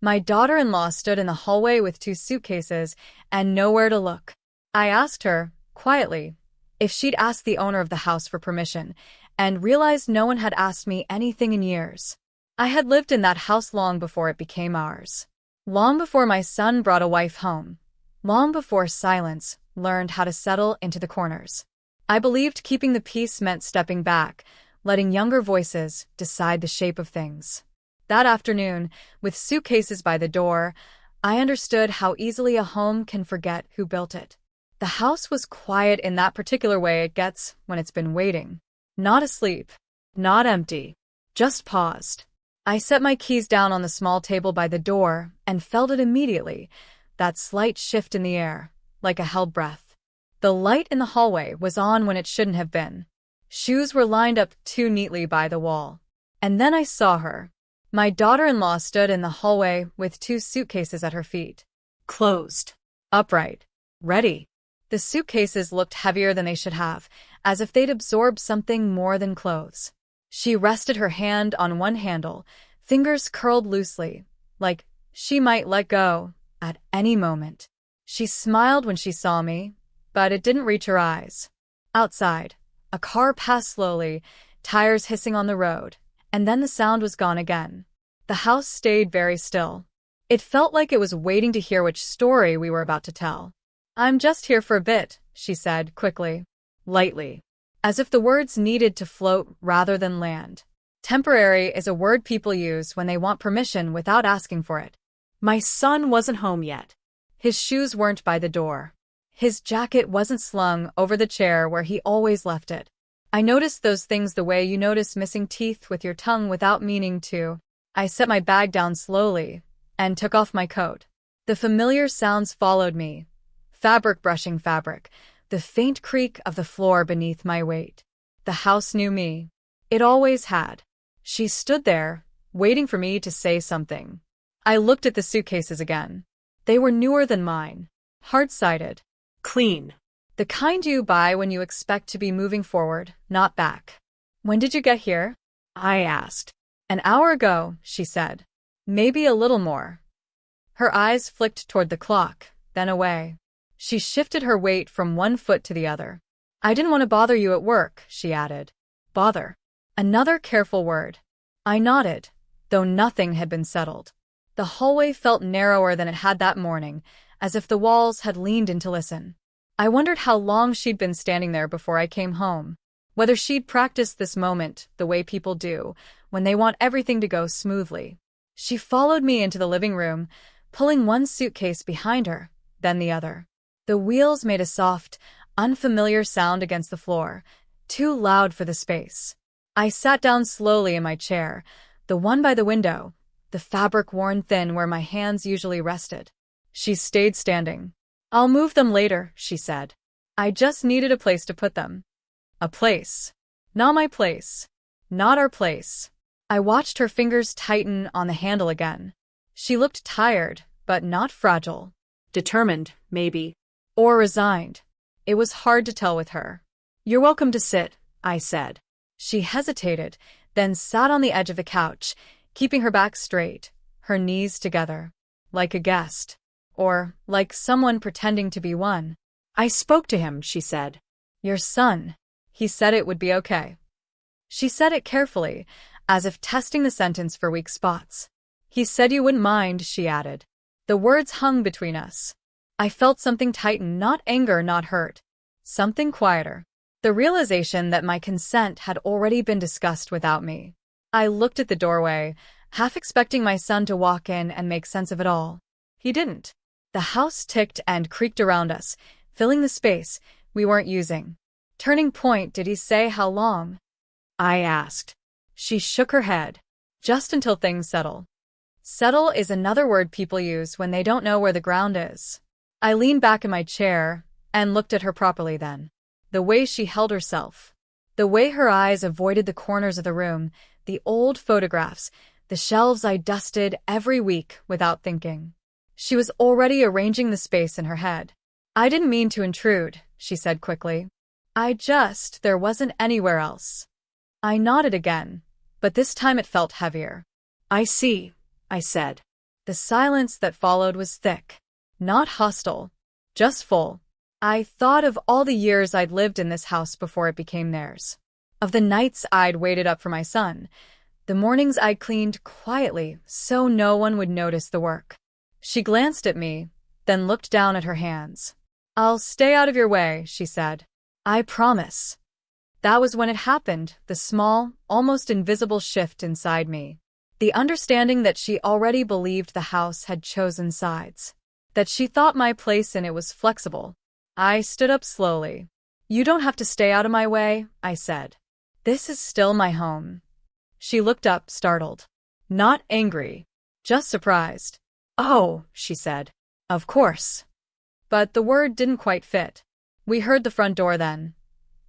My daughter-in-law stood in the hallway with 2 suitcases and nowhere to look. I asked her, quietly, if she'd asked the owner of the house for permission, and realized no one had asked me anything in years. I had lived in that house long before it became ours. Long before my son brought a wife home. Long before silence learned how to settle into the corners. I believed keeping the peace meant stepping back, letting younger voices decide the shape of things. That afternoon, with suitcases by the door, I understood how easily a home can forget who built it. The house was quiet in that particular way it gets when it's been waiting. Not asleep. Not empty. Just paused. I set my keys down on the small table by the door and felt it immediately, that slight shift in the air, like a held breath. The light in the hallway was on when it shouldn't have been. Shoes were lined up too neatly by the wall. And then I saw her. My daughter-in-law stood in the hallway with 2 suitcases at her feet. Closed. Upright. Ready. The suitcases looked heavier than they should have, as if they'd absorbed something more than clothes. She rested her hand on one handle, fingers curled loosely, like she might let go at any moment. She smiled when she saw me, but it didn't reach her eyes. Outside, a car passed slowly, tires hissing on the road, and then the sound was gone again. The house stayed very still. It felt like it was waiting to hear which story we were about to tell. "I'm just here for a bit," she said, quickly, lightly, as if the words needed to float rather than land. Temporary is a word people use when they want permission without asking for it. My son wasn't home yet. His shoes weren't by the door. His jacket wasn't slung over the chair where he always left it. I noticed those things the way you notice missing teeth with your tongue without meaning to. I set my bag down slowly and took off my coat. The familiar sounds followed me. Fabric brushing fabric, the faint creak of the floor beneath my weight. The house knew me. It always had. She stood there, waiting for me to say something. I looked at the suitcases again. They were newer than mine. Hard-sided. Clean. The kind you buy when you expect to be moving forward, not back. "When did you get here?" I asked. "An hour ago," she said. "Maybe a little more." Her eyes flicked toward the clock, then away. She shifted her weight from one foot to the other. "I didn't want to bother you at work," she added. Bother. Another careful word. I nodded, though nothing had been settled. The hallway felt narrower than it had that morning, as if the walls had leaned in to listen. I wondered how long she'd been standing there before I came home. Whether she'd practiced this moment the way people do, when they want everything to go smoothly. She followed me into the living room, pulling one suitcase behind her, then the other. The wheels made a soft, unfamiliar sound against the floor, too loud for the space. I sat down slowly in my chair, the one by the window, the fabric worn thin where my hands usually rested. She stayed standing. "I'll move them later," she said. "I just needed a place to put them." A place. Not my place. Not our place. I watched her fingers tighten on the handle again. She looked tired, but not fragile. Determined, maybe. Or resigned. It was hard to tell with her. "You're welcome to sit," I said. She hesitated, then sat on the edge of the couch, keeping her back straight, her knees together. Like a guest. Or like someone pretending to be one. "I spoke to him," she said. "Your son. He said it would be okay." She said it carefully, as if testing the sentence for weak spots. "He said you wouldn't mind," she added. The words hung between us. I felt something tighten, not anger, not hurt. Something quieter. The realization that my consent had already been discussed without me. I looked at the doorway, half expecting my son to walk in and make sense of it all. He didn't. The house ticked and creaked around us, filling the space we weren't using. "Turning point, did he say how long?" I asked. She shook her head. "Just until things settle." Settle is another word people use when they don't know where the ground is. I leaned back in my chair and looked at her properly then. The way she held herself. The way her eyes avoided the corners of the room, the old photographs, the shelves I dusted every week without thinking. She was already arranging the space in her head. "I didn't mean to intrude," she said quickly. There wasn't anywhere else." I nodded again, but this time it felt heavier. "I see," I said. The silence that followed was thick. Not hostile. Just full. I thought of all the years I'd lived in this house before it became theirs. Of the nights I'd waited up for my son. The mornings I'd cleaned quietly so no one would notice the work. She glanced at me, then looked down at her hands. "I'll stay out of your way," she said. "I promise." That was when it happened, the small, almost invisible shift inside me. The understanding that she already believed the house had chosen sides. That she thought my place in it was flexible. I stood up slowly. "You don't have to stay out of my way," I said. "This is still my home." She looked up, startled. Not angry. Just surprised. "Oh," she said. "Of course." But the word didn't quite fit. We heard the front door then.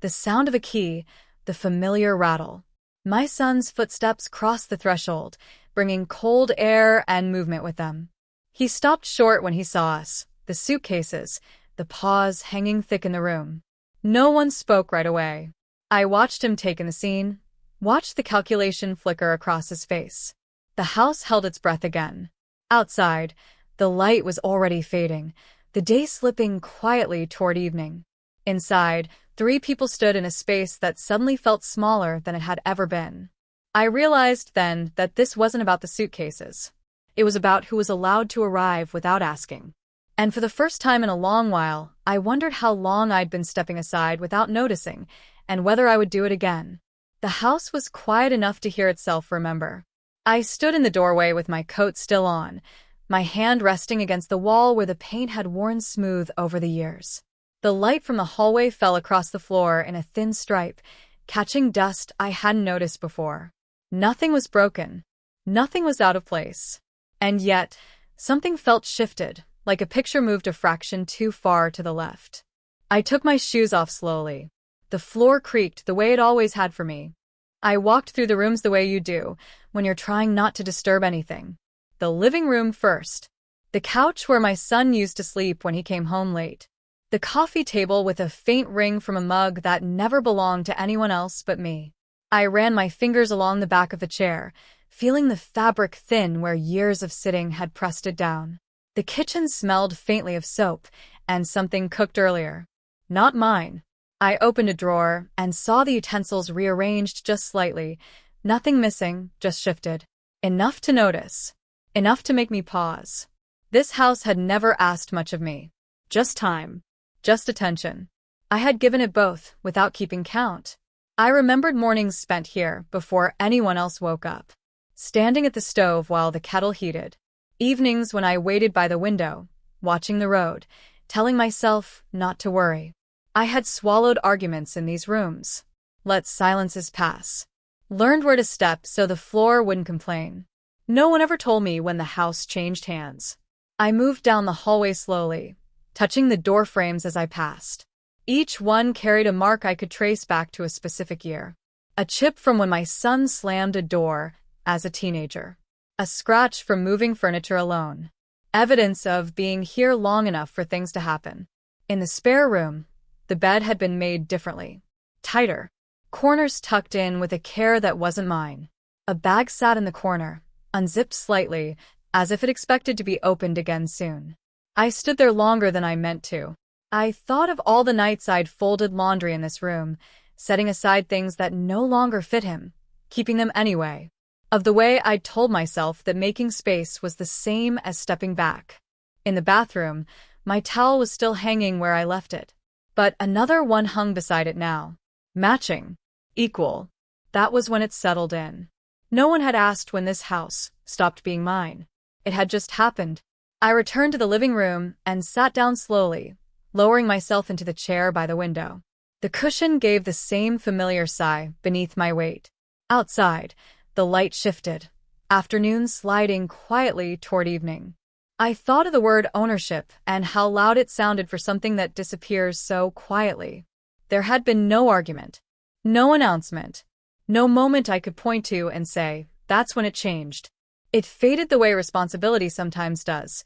The sound of a key, the familiar rattle. My son's footsteps crossed the threshold, bringing cold air and movement with them. He stopped short when he saw us, the suitcases, the paws hanging thick in the room. No one spoke right away. I watched him take in the scene, watched the calculation flicker across his face. The house held its breath again. Outside, the light was already fading, the day slipping quietly toward evening. Inside, 3 people stood in a space that suddenly felt smaller than it had ever been. I realized then that this wasn't about the suitcases. It was about who was allowed to arrive without asking. And for the first time in a long while, I wondered how long I'd been stepping aside without noticing, and whether I would do it again. The house was quiet enough to hear itself remember. I stood in the doorway with my coat still on, my hand resting against the wall where the paint had worn smooth over the years. The light from the hallway fell across the floor in a thin stripe, catching dust I hadn't noticed before. Nothing was broken. Nothing was out of place. And yet, something felt shifted, like a picture moved a fraction too far to the left. I took my shoes off slowly. The floor creaked the way it always had for me. I walked through the rooms the way you do, when you're trying not to disturb anything. The living room first. The couch where my son used to sleep when he came home late. The coffee table with a faint ring from a mug that never belonged to anyone else but me. I ran my fingers along the back of the chair, feeling the fabric thin where years of sitting had pressed it down. The kitchen smelled faintly of soap, and something cooked earlier. Not mine. I opened a drawer and saw the utensils rearranged just slightly. Nothing missing, just shifted. Enough to notice. Enough to make me pause. This house had never asked much of me. Just time. Just attention. I had given it both, without keeping count. I remembered mornings spent here before anyone else woke up. Standing at the stove while the kettle heated. Evenings when I waited by the window, watching the road, telling myself not to worry. I had swallowed arguments in these rooms. Let silences pass. Learned where to step so the floor wouldn't complain. No one ever told me when the house changed hands. I moved down the hallway slowly, touching the door frames as I passed. Each one carried a mark I could trace back to a specific year. A chip from when my son slammed a door as a teenager. A scratch from moving furniture alone. Evidence of being here long enough for things to happen. In the spare room, the bed had been made differently. Tighter. Corners tucked in with a care that wasn't mine. A bag sat in the corner, unzipped slightly, as if it expected to be opened again soon. I stood there longer than I meant to. I thought of all the nights I'd folded laundry in this room, setting aside things that no longer fit him, keeping them anyway. Of the way I'd told myself that making space was the same as stepping back. In the bathroom, my towel was still hanging where I left it. But another one hung beside it now. Matching. Equal. That was when it settled in. No one had asked when this house stopped being mine. It had just happened. I returned to the living room and sat down slowly, lowering myself into the chair by the window. The cushion gave the same familiar sigh beneath my weight. Outside, the light shifted, afternoon sliding quietly toward evening. I thought of the word ownership and how loud it sounded for something that disappears so quietly. There had been no argument, no announcement, no moment I could point to and say, that's when it changed. It faded the way responsibility sometimes does,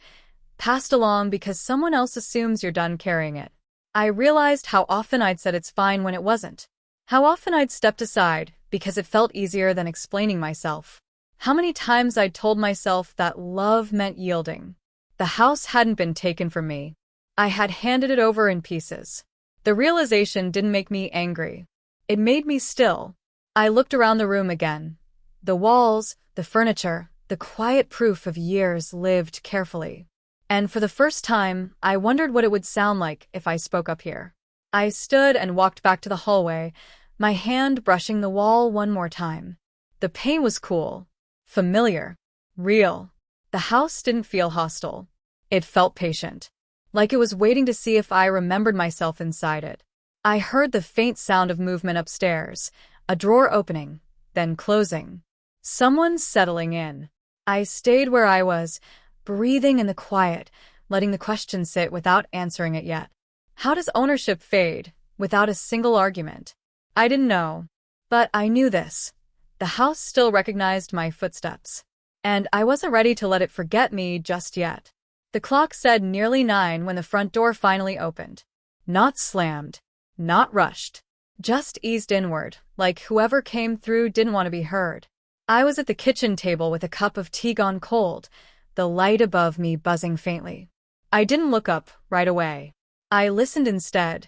passed along because someone else assumes you're done carrying it. I realized how often I'd said it's fine when it wasn't. How often I'd stepped aside because it felt easier than explaining myself. How many times I'd told myself that love meant yielding. The house hadn't been taken from me. I had handed it over in pieces. The realization didn't make me angry. It made me still. I looked around the room again. The walls, the furniture, the quiet proof of years lived carefully. And for the first time, I wondered what it would sound like if I spoke up here. I stood and walked back to the hallway, my hand brushing the wall one more time. The pain was cool, familiar, real. The house didn't feel hostile. It felt patient, like it was waiting to see if I remembered myself inside it. I heard the faint sound of movement upstairs, a drawer opening, then closing. Someone settling in. I stayed where I was, breathing in the quiet, letting the question sit without answering it yet. How does ownership fade without a single argument? I didn't know, but I knew this. The house still recognized my footsteps, and I wasn't ready to let it forget me just yet. The clock said nearly 9 when the front door finally opened. Not slammed, not rushed, just eased inward, like whoever came through didn't want to be heard. I was at the kitchen table with a cup of tea gone cold, the light above me buzzing faintly. I didn't look up right away. I listened instead,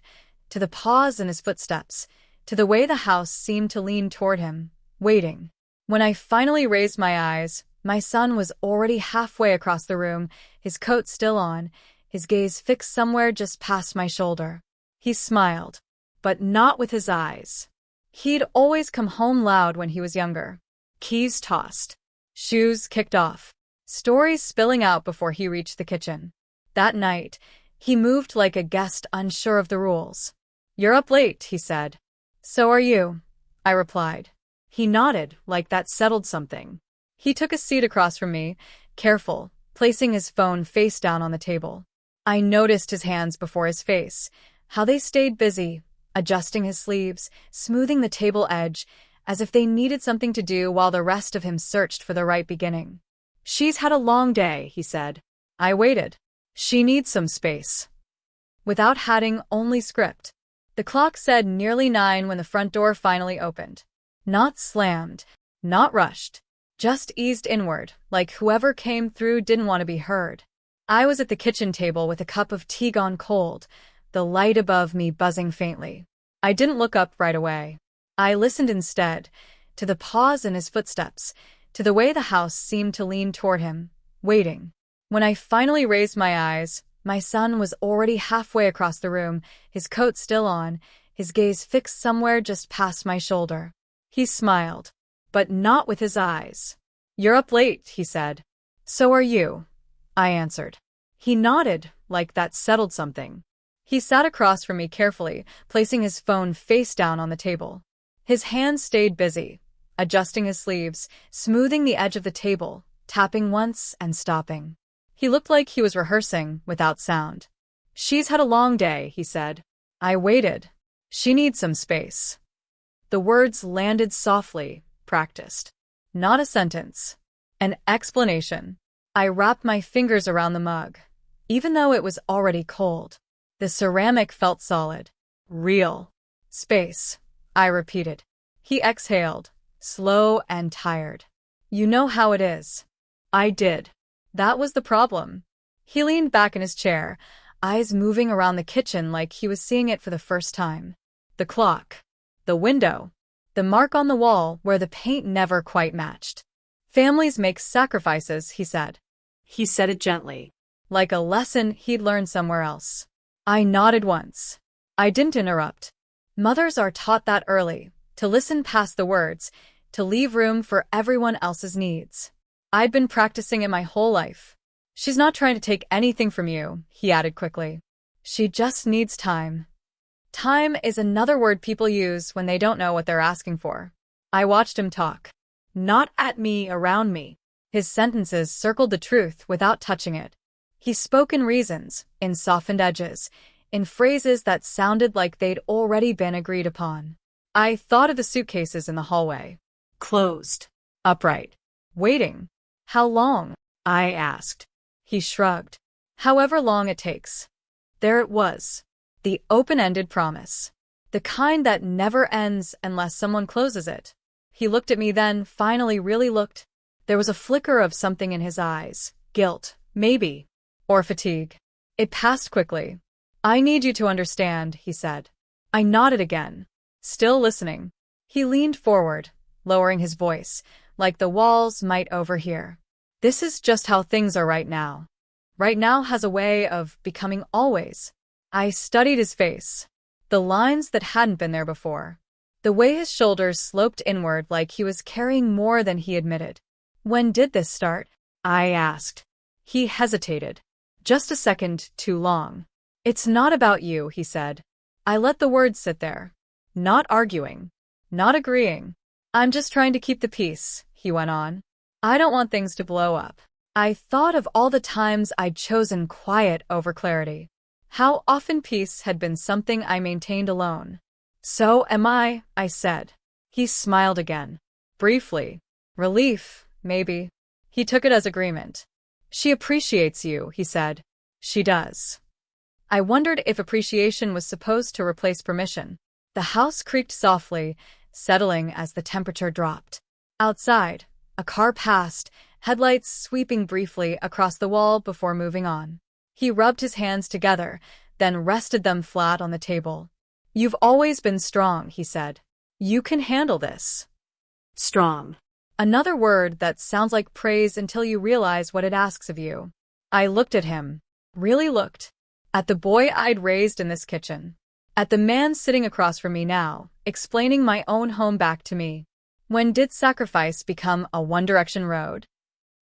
to the pause in his footsteps, to the way the house seemed to lean toward him, waiting. When I finally raised my eyes, my son was already halfway across the room, his coat still on, his gaze fixed somewhere just past my shoulder. He smiled, but not with his eyes. He'd always come home loud when he was younger. Keys tossed, shoes kicked off, stories spilling out before he reached the kitchen. That night, he moved like a guest unsure of the rules. "You're up late," he said. "So are you," I replied. He nodded, like that settled something. He took a seat across from me, careful, placing his phone face down on the table. I noticed his hands before his face, how they stayed busy, adjusting his sleeves, smoothing the table edge, as if they needed something to do while the rest of him searched for the right beginning. "She's had a long day," he said. I waited. "She needs some space." Without adding, only script. The clock said nearly 9 when the front door finally opened. Not slammed, not rushed, just eased inward, like whoever came through didn't want to be heard. I was at the kitchen table with a cup of tea gone cold, the light above me buzzing faintly. I didn't look up right away. I listened instead, to the pause in his footsteps, to the way the house seemed to lean toward him, waiting. When I finally raised my eyes, my son was already halfway across the room, his coat still on, his gaze fixed somewhere just past my shoulder. He smiled, but not with his eyes. "You're up late," he said. "So are you," I answered. He nodded, like that settled something. He sat across from me carefully, placing his phone face down on the table. His hands stayed busy, adjusting his sleeves, smoothing the edge of the table, tapping once and stopping. He looked like he was rehearsing without sound. "She's had a long day," he said. I waited. "She needs some space." The words landed softly, practiced. Not a sentence. An explanation. I wrapped my fingers around the mug, even though it was already cold. The ceramic felt solid. Real. "Space," I repeated. He exhaled, slow and tired. "You know how it is." I did. That was the problem. He leaned back in his chair, eyes moving around the kitchen like he was seeing it for the first time. The clock. The window. The mark on the wall where the paint never quite matched. "Families make sacrifices," he said. He said it gently, like a lesson he'd learned somewhere else. I nodded once. I didn't interrupt. Mothers are taught that early, to listen past the words, to leave room for everyone else's needs. I'd been practicing it my whole life. "She's not trying to take anything from you," he added quickly. "She just needs time." Time is another word people use when they don't know what they're asking for. I watched him talk. Not at me, around me. His sentences circled the truth without touching it. He spoke in reasons, in softened edges, in phrases that sounded like they'd already been agreed upon. I thought of the suitcases in the hallway. Closed. Upright. Waiting. "How long?" I asked. He shrugged. "However long it takes." There it was. The open-ended promise. The kind that never ends unless someone closes it. He looked at me then, finally really looked. There was a flicker of something in his eyes. Guilt, maybe. Or fatigue. It passed quickly. I need you to understand, he said. I nodded again. Still listening. He leaned forward, lowering his voice, like the walls might overhear. This is just how things are right now. Right now has a way of becoming always. I studied his face. The lines that hadn't been there before. The way his shoulders sloped inward like he was carrying more than he admitted. When did this start? I asked. He hesitated. Just a second too long. It's not about you, he said. I let the words sit there. Not arguing. Not agreeing. I'm just trying to keep the peace, he went on. I don't want things to blow up. I thought of all the times I'd chosen quiet over clarity. How often peace had been something I maintained alone. So am I said. He smiled again. Briefly. Relief, maybe. He took it as agreement. She appreciates you, he said. She does. I wondered if appreciation was supposed to replace permission. The house creaked softly, settling as the temperature dropped. Outside, a car passed, headlights sweeping briefly across the wall before moving on. He rubbed his hands together, then rested them flat on the table. You've always been strong, he said. You can handle this. Strong. Another word that sounds like praise until you realize what it asks of you. I looked at him. Really looked. At the boy I'd raised in this kitchen. At the man sitting across from me now, explaining my own home back to me. When did sacrifice become a one-direction road?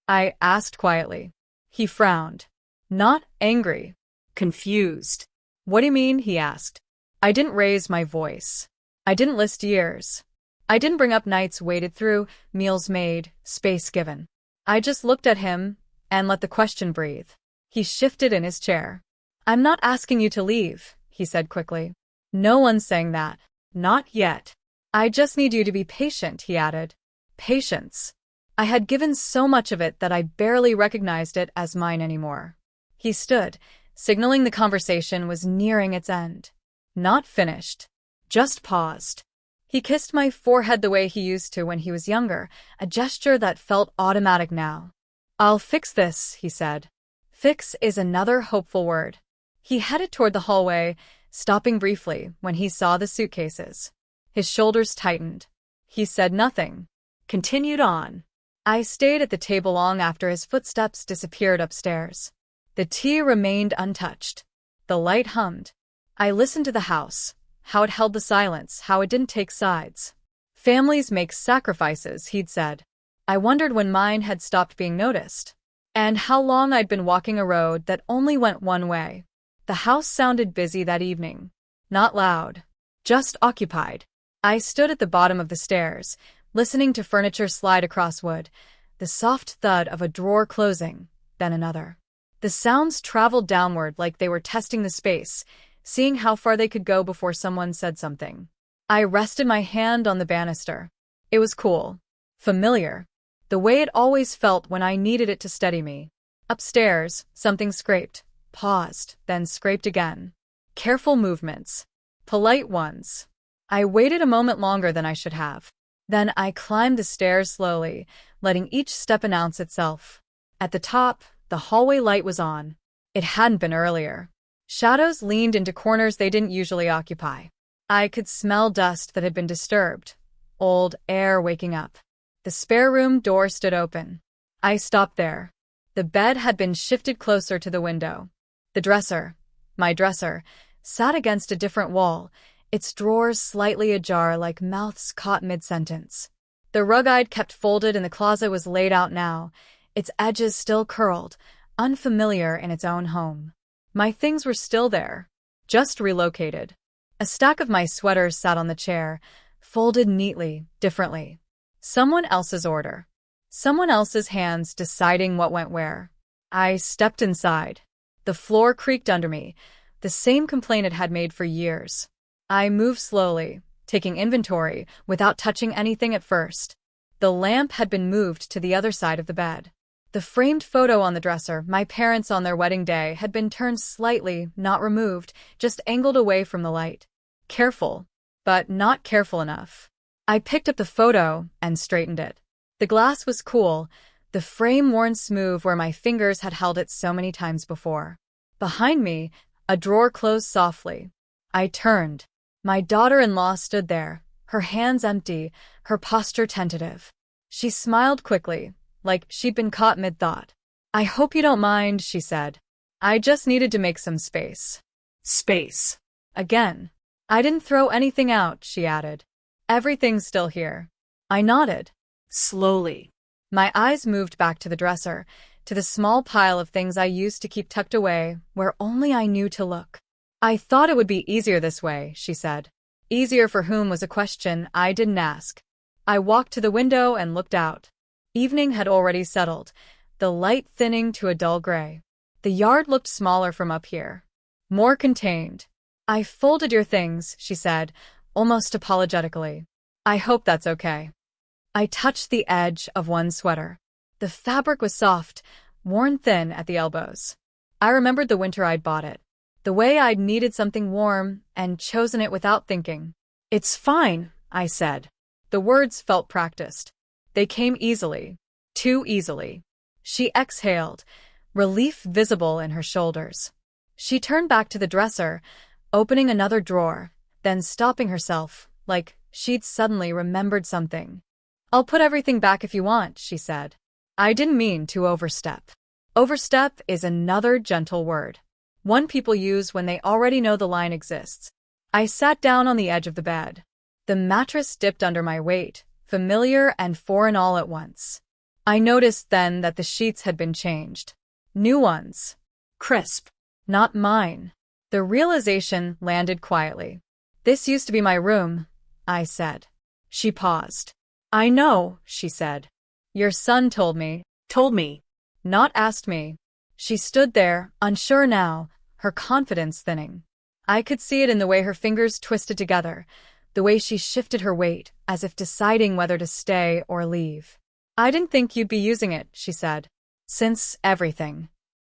I asked quietly. He frowned. Not angry. Confused. What do you mean? He asked. I didn't raise my voice. I didn't list years. I didn't bring up nights waited through, meals made, space given. I just looked at him and let the question breathe. He shifted in his chair. I'm not asking you to leave, he said quickly. No one's saying that. Not yet. I just need you to be patient, he added. Patience. I had given so much of it that I barely recognized it as mine anymore. He stood, signaling the conversation was nearing its end. Not finished. Just paused. He kissed my forehead the way he used to when he was younger, a gesture that felt automatic now. I'll fix this, he said. Fix is another hopeful word. He headed toward the hallway, stopping briefly when he saw the suitcases. His shoulders tightened. He said nothing. Continued on. I stayed at the table long after his footsteps disappeared upstairs. The tea remained untouched. The light hummed. I listened to the house, how it held the silence, how it didn't take sides. Families make sacrifices, he'd said. I wondered when mine had stopped being noticed. And how long I'd been walking a road that only went one way. The house sounded busy that evening. Not loud. Just occupied. I stood at the bottom of the stairs, listening to furniture slide across wood, the soft thud of a drawer closing, then another. The sounds traveled downward like they were testing the space, seeing how far they could go before someone said something. I rested my hand on the banister. It was cool. Familiar. The way it always felt when I needed it to steady me. Upstairs, something scraped, paused, then scraped again. Careful movements. Polite ones. I waited a moment longer than I should have. Then I climbed the stairs slowly, letting each step announce itself. At the top, the hallway light was on. It hadn't been earlier. Shadows leaned into corners they didn't usually occupy. I could smell dust that had been disturbed. Old air waking up. The spare room door stood open. I stopped there. The bed had been shifted closer to the window. The dresser, my dresser, sat against a different wall, its drawers slightly ajar like mouths caught mid-sentence. The rug I'd kept folded in the closet was laid out now, its edges still curled, unfamiliar in its own home. My things were still there, just relocated. A stack of my sweaters sat on the chair, folded neatly, differently. Someone else's order. Someone else's hands deciding what went where. I stepped inside. The floor creaked under me, the same complaint it had made for years. I moved slowly, taking inventory without touching anything at first. The lamp had been moved to the other side of the bed. The framed photo on the dresser, my parents on their wedding day, had been turned slightly, not removed, just angled away from the light. Careful, but not careful enough. I picked up the photo and straightened it. The glass was cool, the frame worn smooth where my fingers had held it so many times before. Behind me, a drawer closed softly. I turned. My daughter-in-law stood there, her hands empty, her posture tentative. She smiled quickly, like she'd been caught mid-thought. "I hope you don't mind," she said. "I just needed to make some space." Space. Again. "I didn't throw anything out," she added. "Everything's still here." I nodded. Slowly. My eyes moved back to the dresser, to the small pile of things I used to keep tucked away where only I knew to look. "I thought it would be easier this way," she said. Easier for whom was a question I didn't ask. I walked to the window and looked out. Evening had already settled, the light thinning to a dull gray. The yard looked smaller from up here. More contained. "I folded your things," she said, almost apologetically. "I hope that's okay." I touched the edge of one sweater. The fabric was soft, worn thin at the elbows. I remembered the winter I'd bought it, the way I'd needed something warm and chosen it without thinking. "It's fine," I said. The words felt practiced. They came easily. Too easily. She exhaled, relief visible in her shoulders. She turned back to the dresser, opening another drawer, then stopping herself, like she'd suddenly remembered something. "I'll put everything back if you want," she said. I didn't mean to overstep. Overstep is another gentle word, one people use when they already know the line exists. I sat down on the edge of the bed. The mattress dipped under my weight, familiar and foreign all at once. I noticed then that the sheets had been changed. New ones. Crisp. Not mine. The realization landed quietly. "This used to be my room," I said. She paused. "I know," she said. "Your son told me." Told me. Not asked me. She stood there, unsure now, her confidence thinning. I could see it in the way her fingers twisted together, the way she shifted her weight, as if deciding whether to stay or leave. "I didn't think you'd be using it," she said. "Since everything."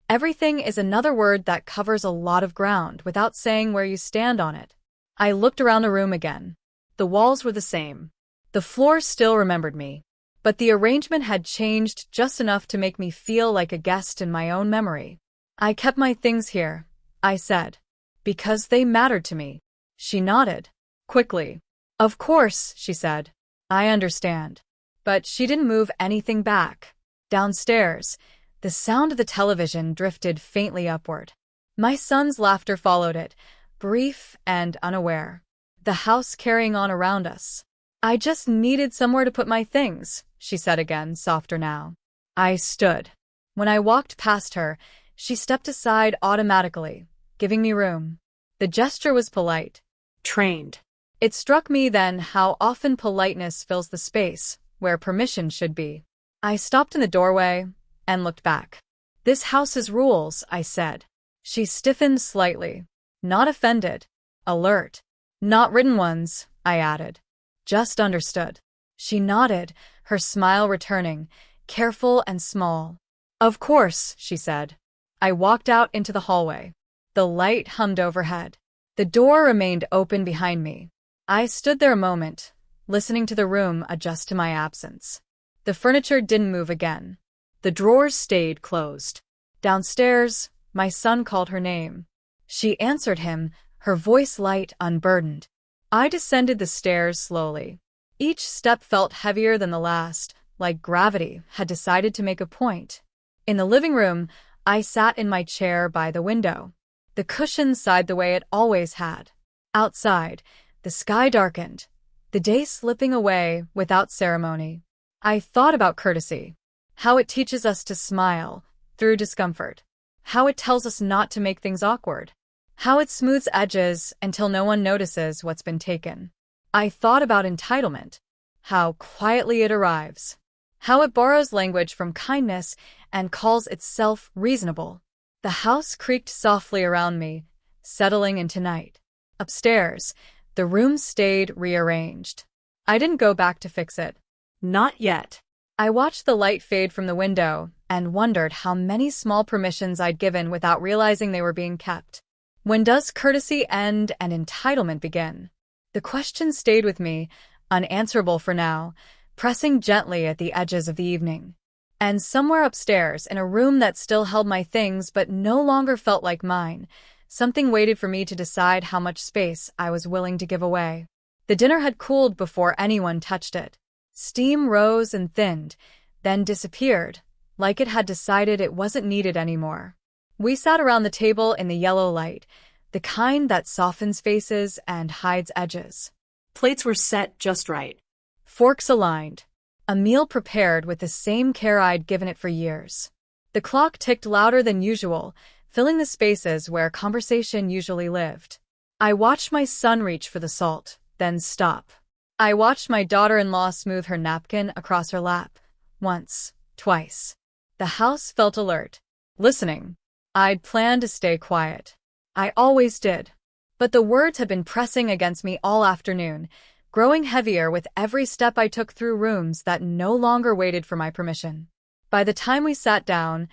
Everything is another word that covers a lot of ground without saying where you stand on it. I looked around the room again. The walls were the same. The floor still remembered me. But the arrangement had changed just enough to make me feel like a guest in my own memory. "I kept my things here," I said. "Because they mattered to me." She nodded. Quickly. "Of course," she said. "I understand." But she didn't move anything back. Downstairs, the sound of the television drifted faintly upward. My son's laughter followed it, brief and unaware. The house carrying on around us. "I just needed somewhere to put my things," she said again, softer now. I stood. When I walked past her, she stepped aside automatically, giving me room. The gesture was polite. Trained. It struck me then how often politeness fills the space where permission should be. I stopped in the doorway and looked back. "This house's rules," I said. She stiffened slightly. Not offended. Alert. "Not written ones," I added. "Just understood." She nodded, her smile returning, careful and small. "Of course," she said. I walked out into the hallway. The light hummed overhead. The door remained open behind me. I stood there a moment, listening to the room adjust to my absence. The furniture didn't move again. The drawers stayed closed. Downstairs, my son called her name. She answered him, her voice light, unburdened. I descended the stairs slowly. Each step felt heavier than the last, like gravity had decided to make a point. In the living room, I sat in my chair by the window. The cushion sighed the way it always had. Outside, the sky darkened, the day slipping away without ceremony. I thought about courtesy. How it teaches us to smile through discomfort. How it tells us not to make things awkward. How it smooths edges until no one notices what's been taken. I thought about entitlement. How quietly it arrives. How it borrows language from kindness and calls itself reasonable. The house creaked softly around me, settling into night. Upstairs, the room stayed rearranged. I didn't go back to fix it. Not yet. I watched the light fade from the window and wondered how many small permissions I'd given without realizing they were being kept. When does courtesy end and entitlement begin? The question stayed with me, unanswerable for now, pressing gently at the edges of the evening. And somewhere upstairs, in a room that still held my things but no longer felt like mine, something waited for me to decide how much space I was willing to give away. The dinner had cooled before anyone touched it. Steam rose and thinned, then disappeared, like it had decided it wasn't needed anymore. We sat around the table in the yellow light, the kind that softens faces and hides edges. Plates were set just right. Forks aligned. A meal prepared with the same care I'd given it for years. The clock ticked louder than usual, filling the spaces where conversation usually lived. I watched my son reach for the salt, then stop. I watched my daughter-in-law smooth her napkin across her lap. Once, twice. The house felt alert, listening. I'd planned to stay quiet. I always did. But the words had been pressing against me all afternoon, growing heavier with every step I took through rooms that no longer waited for my permission. By the time we sat down,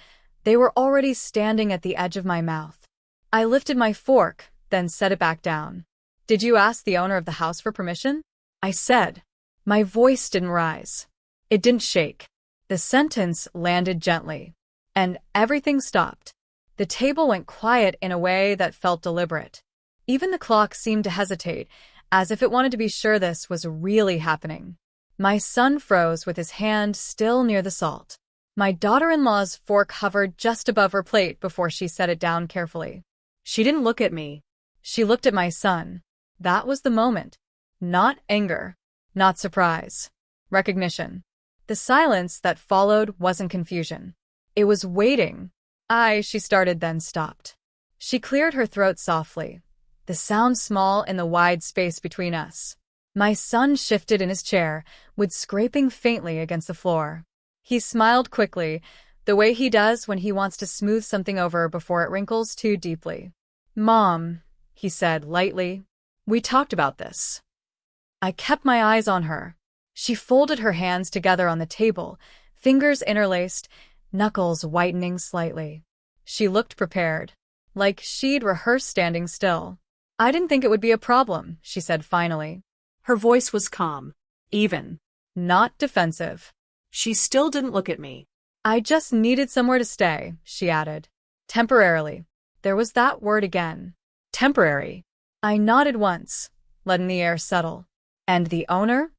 they were already standing at the edge of my mouth. I lifted my fork, then set it back down. "Did you ask the owner of the house for permission?" I said. My voice didn't rise. It didn't shake. The sentence landed gently. And everything stopped. The table went quiet in a way that felt deliberate. Even the clock seemed to hesitate, as if it wanted to be sure this was really happening. My son froze with his hand still near the salt. My daughter-in-law's fork hovered just above her plate before she set it down carefully. She didn't look at me. She looked at my son. That was the moment. Not anger. Not surprise. Recognition. The silence that followed wasn't confusion. It was waiting. She started, then stopped. She cleared her throat softly, the sound small in the wide space between us. My son shifted in his chair, wood scraping faintly against the floor. He smiled quickly, the way he does when he wants to smooth something over before it wrinkles too deeply. "Mom," he said lightly, "we talked about this." I kept my eyes on her. She folded her hands together on the table, fingers interlaced, knuckles whitening slightly. She looked prepared, like she'd rehearsed standing still. "I didn't think it would be a problem," she said finally. Her voice was calm, even, not defensive. She still didn't look at me. "I just needed somewhere to stay," she added. "Temporarily." There was that word again. Temporary. I nodded once, letting the air settle. "And the owner?"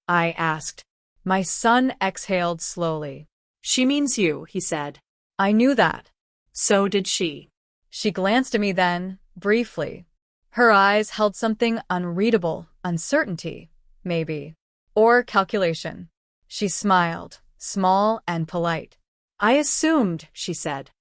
I asked. My son exhaled slowly. "She means you," he said. I knew that. So did she. She glanced at me then, briefly. Her eyes held something unreadable, uncertainty, maybe. Or calculation. She smiled, small and polite. "I assumed," she said.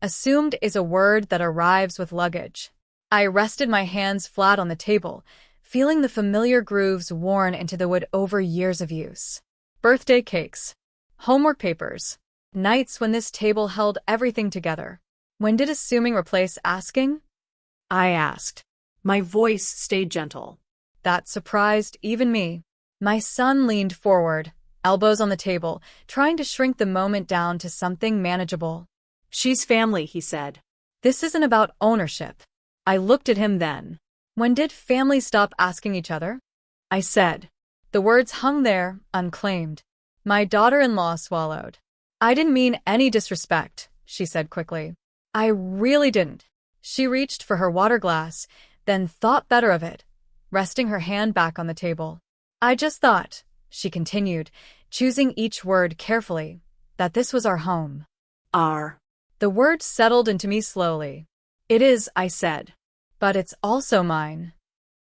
Assumed is a word that arrives with luggage. I rested my hands flat on the table, feeling the familiar grooves worn into the wood over years of use. Birthday cakes. Homework papers. Nights when this table held everything together. When did assuming replace asking? I asked. My voice stayed gentle. That surprised even me. My son leaned forward, elbows on the table, trying to shrink the moment down to something manageable. "She's family," he said. "This isn't about ownership." I looked at him then. "When did families stop asking each other?" I said. The words hung there, unclaimed. My daughter-in-law swallowed. "I didn't mean any disrespect," she said quickly. "I really didn't." She reached for her water glass, then thought better of it, resting her hand back on the table. "I just thought," she continued, choosing each word carefully, "that this was our home." Our. The word settled into me slowly. "It is," I said. "But it's also mine."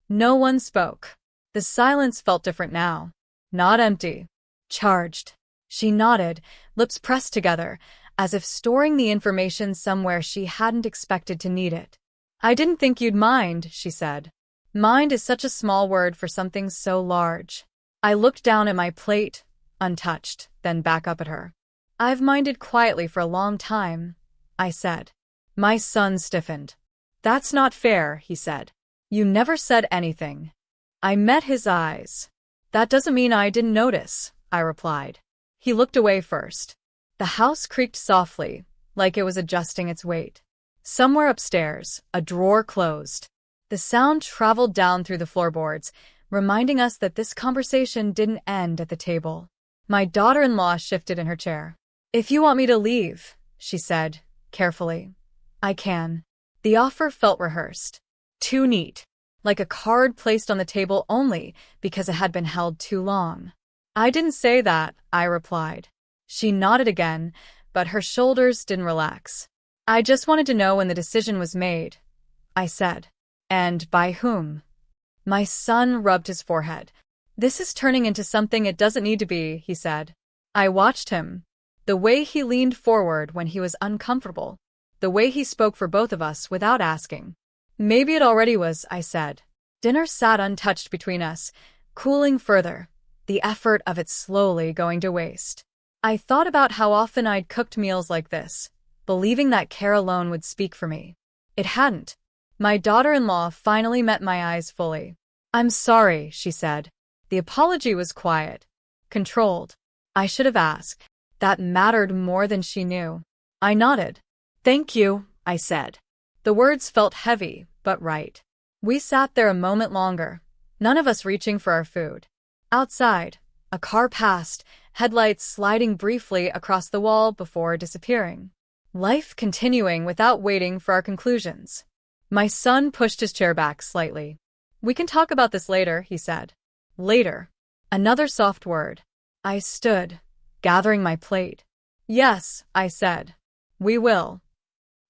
No one spoke. The silence felt different now. Not empty. Charged. She nodded, lips pressed together, as if storing the information somewhere she hadn't expected to need it. "I didn't think you'd mind," she said. Mind is such a small word for something so large. I looked down at my plate, untouched, then back up at her. "I've minded quietly for a long time," I said. My son stiffened. "That's not fair," he said. "You never said anything." I met his eyes. "That doesn't mean I didn't notice," I replied. He looked away first. The house creaked softly, like it was adjusting its weight. Somewhere upstairs, a drawer closed. The sound traveled down through the floorboards, reminding us that this conversation didn't end at the table. My daughter-in-law shifted in her chair. If you want me to leave, she said, carefully. I can. The offer felt rehearsed. Too neat. Like a card placed on the table only because it had been held too long. I didn't say that, I replied. She nodded again, but her shoulders didn't relax. I just wanted to know when the decision was made, I said. And by whom? My son rubbed his forehead. This is turning into something it doesn't need to be, he said. I watched him. The way he leaned forward when he was uncomfortable. The way he spoke for both of us without asking. Maybe it already was, I said. Dinner sat untouched between us, cooling further, the effort of it slowly going to waste. I thought about how often I'd cooked meals like this, believing that care alone would speak for me. It hadn't. My daughter-in-law finally met my eyes fully. I'm sorry, she said. The apology was quiet, controlled. I should have asked. That mattered more than she knew. I nodded. Thank you, I said. The words felt heavy, but right. We sat there a moment longer, none of us reaching for our food. Outside, a car passed, headlights sliding briefly across the wall before disappearing. Life continuing without waiting for our conclusions. My son pushed his chair back slightly. We can talk about this later, he said. Later. Another soft word. I stood, gathering my plate. Yes, I said. We will.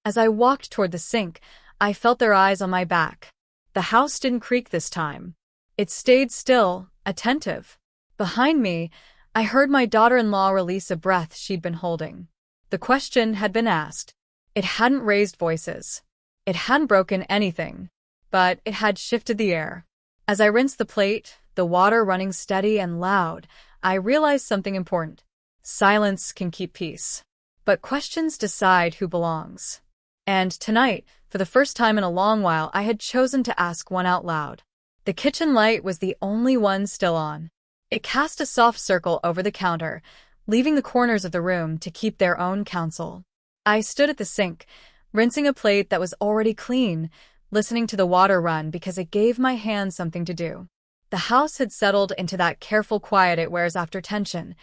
As I walked toward the sink, I felt their eyes on my back. The house didn't creak this time. It stayed still, attentive. Behind me, I heard my daughter-in-law release a breath she'd been holding. The question had been asked. It hadn't raised voices. It hadn't broken anything. But it had shifted the air. As I rinsed the plate, the water running steady and loud, I realized something important. Silence can keep peace. But questions decide who belongs. And tonight, for the first time in a long while, I had chosen to ask one out loud. The kitchen light was the only one still on. It cast a soft circle over the counter, leaving the corners of the room to keep their own counsel. I stood at the sink, rinsing a plate that was already clean, listening to the water run because it gave my hands something to do. The house had settled into that careful quiet it wears after tension.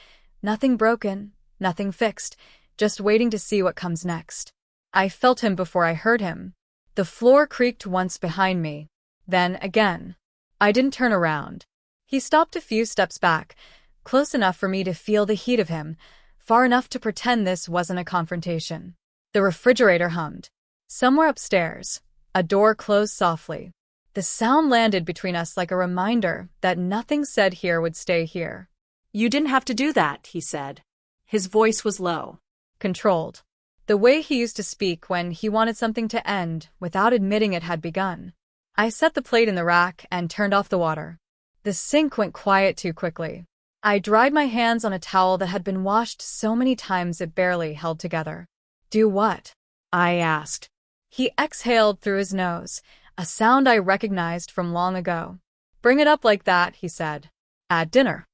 Nothing broken, nothing fixed, just waiting to see what comes next. I felt him before I heard him. The floor creaked once behind me, then again. I didn't turn around. He stopped a few steps back, close enough for me to feel the heat of him, far enough to pretend this wasn't a confrontation. The refrigerator hummed. Somewhere upstairs, a door closed softly. The sound landed between us like a reminder that nothing said here would stay here. You didn't have to do that, he said. His voice was low. Controlled. The way he used to speak when he wanted something to end without admitting it had begun. I set the plate in the rack and turned off the water. The sink went quiet too quickly. I dried my hands on a towel that had been washed so many times it barely held together. Do what? I asked. He exhaled through his nose, a sound I recognized from long ago. Bring it up like that, he said. At dinner.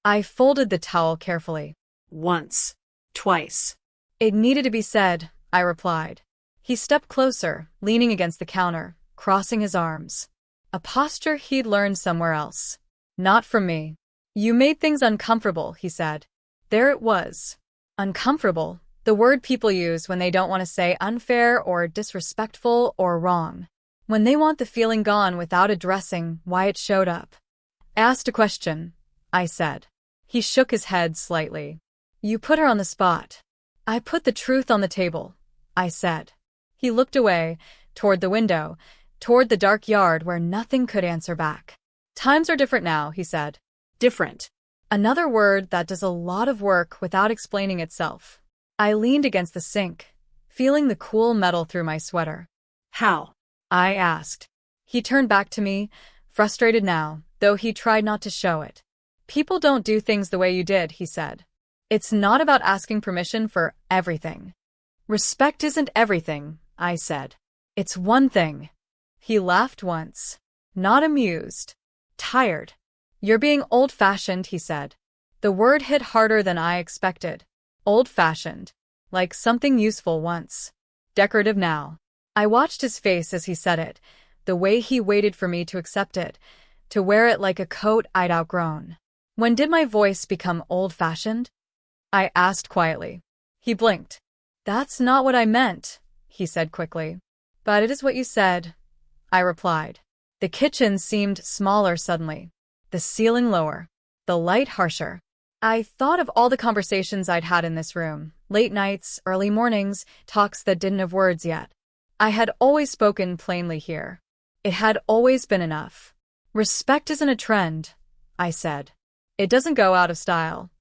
I folded the towel carefully. Once. Twice. It needed to be said, I replied. He stepped closer, leaning against the counter, crossing his arms. A posture he'd learned somewhere else. Not from me. You made things uncomfortable, he said. There it was. Uncomfortable, the word people use when they don't want to say unfair or disrespectful or wrong. When they want the feeling gone without addressing why it showed up. Asked a question, I said. He shook his head slightly. You put her on the spot. I put the truth on the table, I said. He looked away, toward the window, toward the dark yard where nothing could answer back. Times are different now, he said. Different. Another word that does a lot of work without explaining itself. I leaned against the sink, feeling the cool metal through my sweater. How? I asked. He turned back to me, frustrated now, though he tried not to show it. People don't do things the way you did, he said. It's not about asking permission for everything. Respect isn't everything, I said. It's one thing. He laughed once. Not amused. Tired. You're being old-fashioned, he said. The word hit harder than I expected. Old-fashioned. Like something useful once. Decorative now. I watched his face as he said it, the way he waited for me to accept it, to wear it like a coat I'd outgrown. When did my voice become old-fashioned? I asked quietly. He blinked. That's not what I meant, he said quickly. But it is what you said, I replied. The kitchen seemed smaller suddenly, the ceiling lower, the light harsher. I thought of all the conversations I'd had in this room, late nights, early mornings, talks that didn't have words yet. I had always spoken plainly here. It had always been enough. Respect isn't a trend, I said. It doesn't go out of style.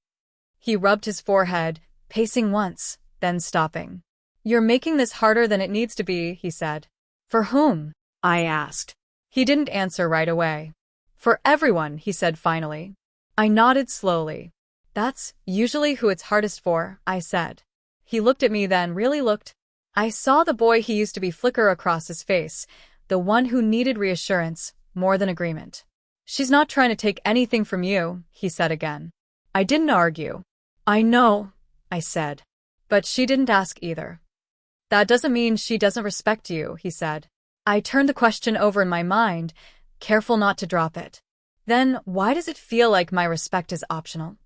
He rubbed his forehead, pacing once, then stopping. You're making this harder than it needs to be, he said. For whom? I asked. He didn't answer right away. For everyone, he said finally. I nodded slowly. That's usually who it's hardest for, I said. He looked at me then, really looked. I saw the boy he used to be flicker across his face, the one who needed reassurance more than agreement. She's not trying to take anything from you, he said again. I didn't argue. I know, I said. But she didn't ask either. That doesn't mean she doesn't respect you, he said. I turned the question over in my mind, careful not to drop it. Then why does it feel like my respect is optional?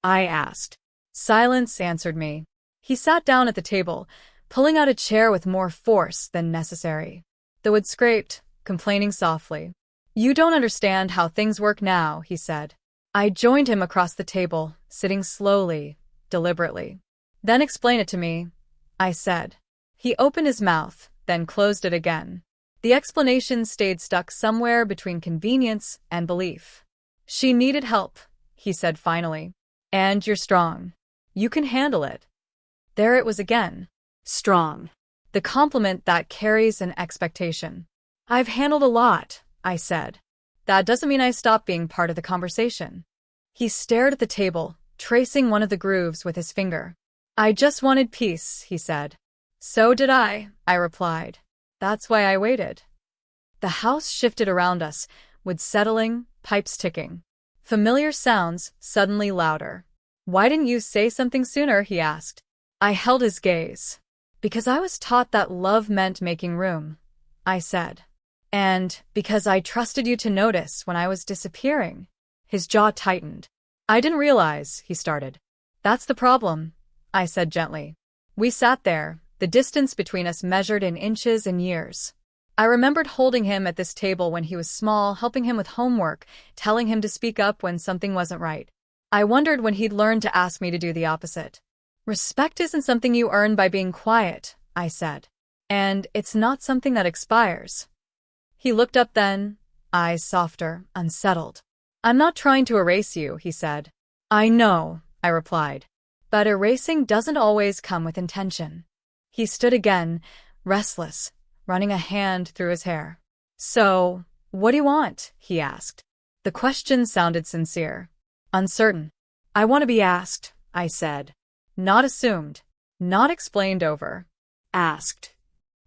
I asked. Silence answered me. He sat down at the table, pulling out a chair with more force than necessary. The wood scraped, complaining softly. You don't understand how things work now, he said. I joined him across the table, sitting slowly, deliberately. Then explain it to me, I said. He opened his mouth, then closed it again. The explanation stayed stuck somewhere between convenience and belief. She needed help, he said finally. And you're strong. You can handle it. There it was again. Strong. The compliment that carries an expectation. I've handled a lot, I said. That doesn't mean I stopped being part of the conversation. He stared at the table, tracing one of the grooves with his finger. I just wanted peace, he said. So did I replied. That's why I waited. The house shifted around us, wood settling, pipes ticking. Familiar sounds, suddenly louder. Why didn't you say something sooner, he asked. I held his gaze. Because I was taught that love meant making room, I said. And because I trusted you to notice when I was disappearing. His jaw tightened. I didn't realize, he started. That's the problem, I said gently. We sat there, the distance between us measured in inches and years. I remembered holding him at this table when he was small, helping him with homework, telling him to speak up when something wasn't right. I wondered when he'd learn to ask me to do the opposite. Respect isn't something you earn by being quiet, I said. And it's not something that expires. He looked up then, eyes softer, unsettled. I'm not trying to erase you, he said. I know, I replied. But erasing doesn't always come with intention. He stood again, restless, running a hand through his hair. So, what do you want? He asked. The question sounded sincere. Uncertain. I want to be asked, I said. Not assumed. Not explained over. Asked.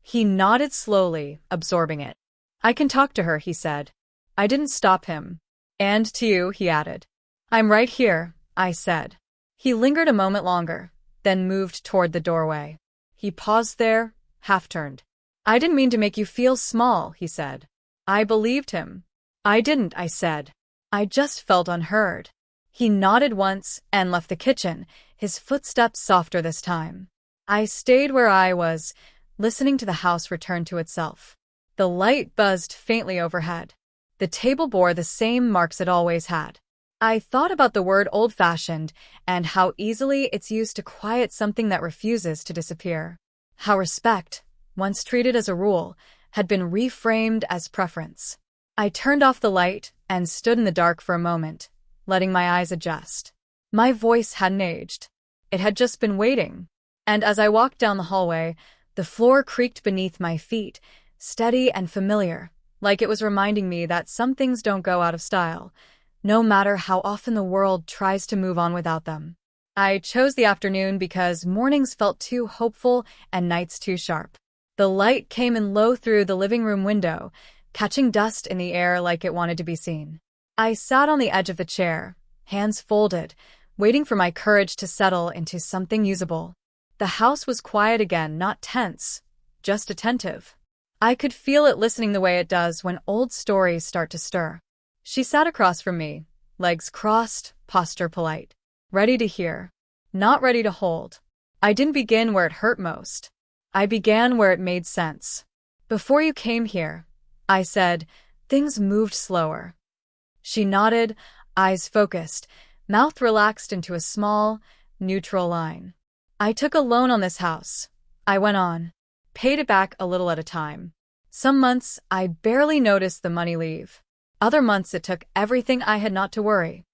He nodded slowly, absorbing it. I can talk to her, he said. I didn't stop him. And to you, he added. I'm right here, I said. He lingered a moment longer, then moved toward the doorway. He paused there, half-turned. I didn't mean to make you feel small, he said. I believed him. I didn't, I said. I just felt unheard. He nodded once and left the kitchen, his footsteps softer this time. I stayed where I was, listening to the house return to itself. The light buzzed faintly overhead. The table bore the same marks it always had. I thought about the word old-fashioned and how easily it's used to quiet something that refuses to disappear. How respect, once treated as a rule, had been reframed as preference. I turned off the light and stood in the dark for a moment, letting my eyes adjust. My voice hadn't aged. It had just been waiting. And as I walked down the hallway, the floor creaked beneath my feet, steady and familiar, like it was reminding me that some things don't go out of style, no matter how often the world tries to move on without them. I chose the afternoon because mornings felt too hopeful and nights too sharp. The light came in low through the living room window, catching dust in the air like it wanted to be seen. I sat on the edge of the chair, hands folded, waiting for my courage to settle into something usable. The house was quiet again, not tense, just attentive. I could feel it listening the way it does when old stories start to stir. She sat across from me, legs crossed, posture polite. Ready to hear, not ready to hold. I didn't begin where it hurt most. I began where it made sense. Before you came here, I said, things moved slower. She nodded, eyes focused, mouth relaxed into a small, neutral line. I took a loan on this house. I went on. Paid it back a little at a time. Some months, I barely noticed the money leave. Other months, it took everything I had not to worry.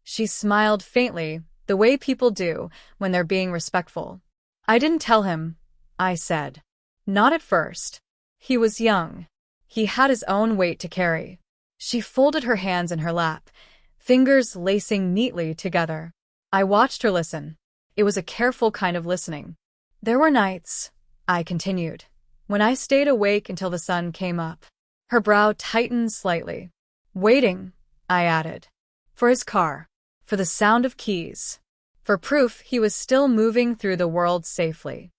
She smiled faintly, the way people do when they're being respectful. I didn't tell him, I said. Not at first. He was young. He had his own weight to carry. She folded her hands in her lap, fingers lacing neatly together. I watched her listen. It was a careful kind of listening. There were nights, I continued, when I stayed awake until the sun came up. Her brow tightened slightly. Waiting, I added. For his car. For the sound of keys. For proof he was still moving through the world safely.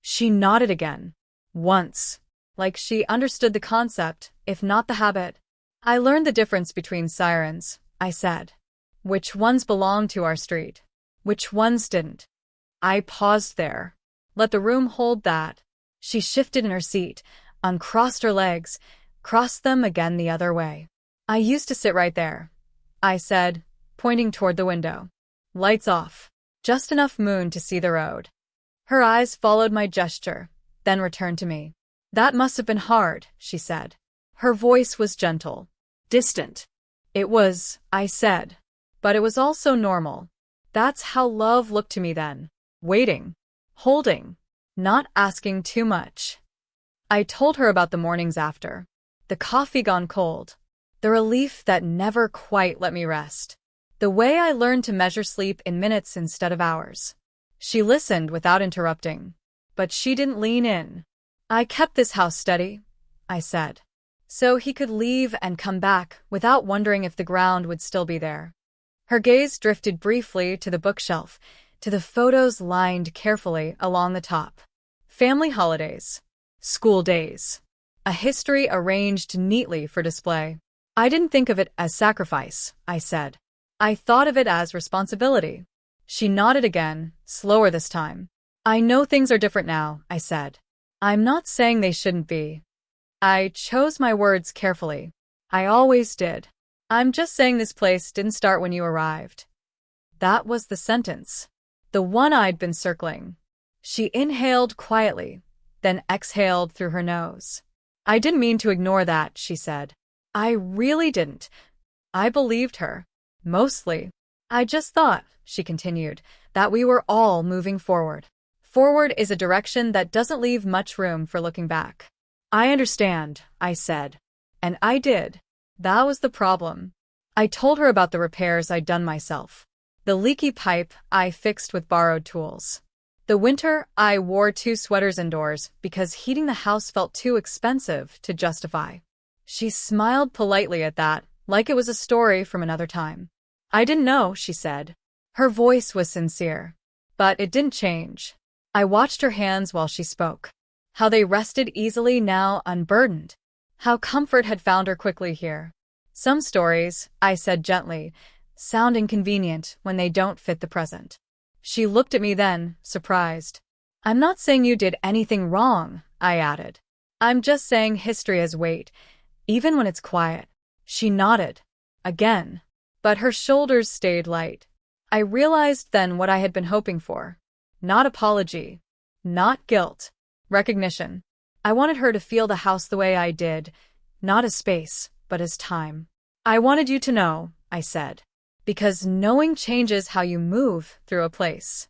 She nodded again. Once. Like she understood the concept, if not the habit. I learned the difference between sirens, I said. Which ones belonged to our street? Which ones didn't? I paused there. Let the room hold that. She shifted in her seat, uncrossed her legs, crossed them again the other way. I used to sit right there, I said, pointing toward the window. Lights off. Just enough moon to see the road. Her eyes followed my gesture, then returned to me. That must have been hard, she said. Her voice was gentle. Distant. It was, I said. But it was also normal. That's how love looked to me then. Waiting. Holding. Not asking too much. I told her about the mornings after. The coffee gone cold. The relief that never quite let me rest. The way I learned to measure sleep in minutes instead of hours. She listened without interrupting. But she didn't lean in. I kept this house steady, I said. So he could leave and come back without wondering if the ground would still be there. Her gaze drifted briefly to the bookshelf, to the photos lined carefully along the top. Family holidays. School days. A history arranged neatly for display. I didn't think of it as sacrifice, I said. I thought of it as responsibility. She nodded again, slower this time. I know things are different now, I said. I'm not saying they shouldn't be. I chose my words carefully. I always did. I'm just saying this place didn't start when you arrived. That was the sentence. The one I'd been circling. She inhaled quietly, then exhaled through her nose. I didn't mean to ignore that, she said. I really didn't. I believed her. Mostly. I just thought, she continued, that we were all moving forward. Forward is a direction that doesn't leave much room for looking back. I understand, I said. And I did. That was the problem. I told her about the repairs I'd done myself. The leaky pipe I fixed with borrowed tools. The winter I wore 2 sweaters indoors because heating the house felt too expensive to justify. She smiled politely at that, like it was a story from another time. I didn't know, she said. Her voice was sincere. But it didn't change. I watched her hands while she spoke. How they rested easily now unburdened. How comfort had found her quickly here. Some stories, I said gently, sound inconvenient when they don't fit the present. She looked at me then, surprised. I'm not saying you did anything wrong, I added. I'm just saying history has weight, even when it's quiet. She nodded. Again. But her shoulders stayed light. I realized then what I had been hoping for. Not apology. Not guilt. Recognition. I wanted her to feel the house the way I did, not as space, but as time. I wanted you to know, I said. Because knowing changes how you move through a place.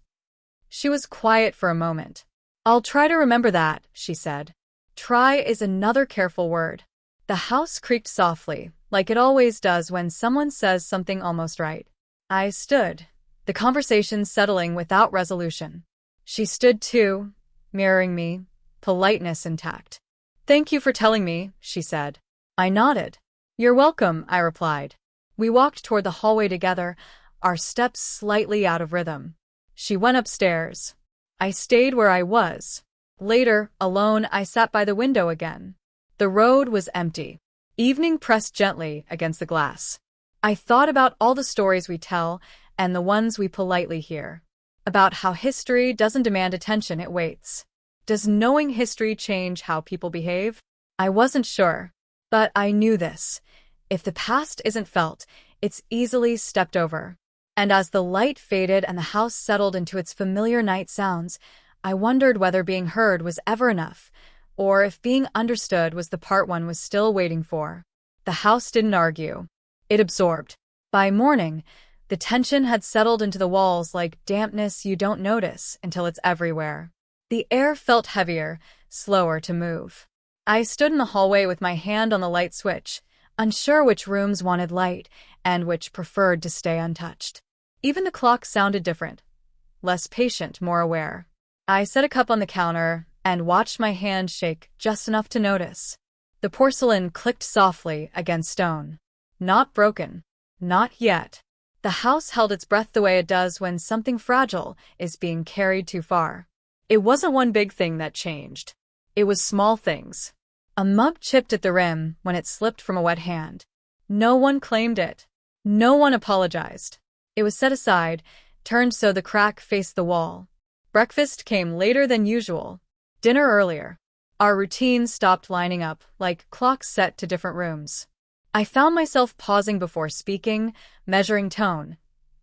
She was quiet for a moment. I'll try to remember that, she said. Try is another careful word. The house creaked softly, like it always does when someone says something almost right. I stood, the conversation settling without resolution. She stood too, mirroring me, politeness intact. Thank you for telling me, she said. I nodded. You're welcome, I replied. We walked toward the hallway together, our steps slightly out of rhythm. She went upstairs. I stayed where I was. Later, alone, I sat by the window again. The road was empty. Evening pressed gently against the glass. I thought about all the stories we tell and the ones we politely hear. about how history doesn't demand attention, it waits. Does knowing history change how people behave? I wasn't sure, but I knew this. If the past isn't felt, it's easily stepped over. And as the light faded and the house settled into its familiar night sounds, I wondered whether being heard was ever enough, or if being understood was the part one was still waiting for. The house didn't argue. It absorbed. By morning, the tension had settled into the walls like dampness you don't notice until it's everywhere. The air felt heavier, slower to move. I stood in the hallway with my hand on the light switch, unsure which rooms wanted light and which preferred to stay untouched. Even the clock sounded different. Less patient, more aware. I set a cup on the counter and watched my hand shake just enough to notice. The porcelain clicked softly against stone. Not broken. Not yet. The house held its breath the way it does when something fragile is being carried too far. It wasn't one big thing that changed. It was small things. A mug chipped at the rim when it slipped from a wet hand. No one claimed it. No one apologized. It was set aside, turned so the crack faced the wall. Breakfast came later than usual. Dinner earlier. Our routines stopped lining up, like clocks set to different rooms. I found myself pausing before speaking, measuring tone,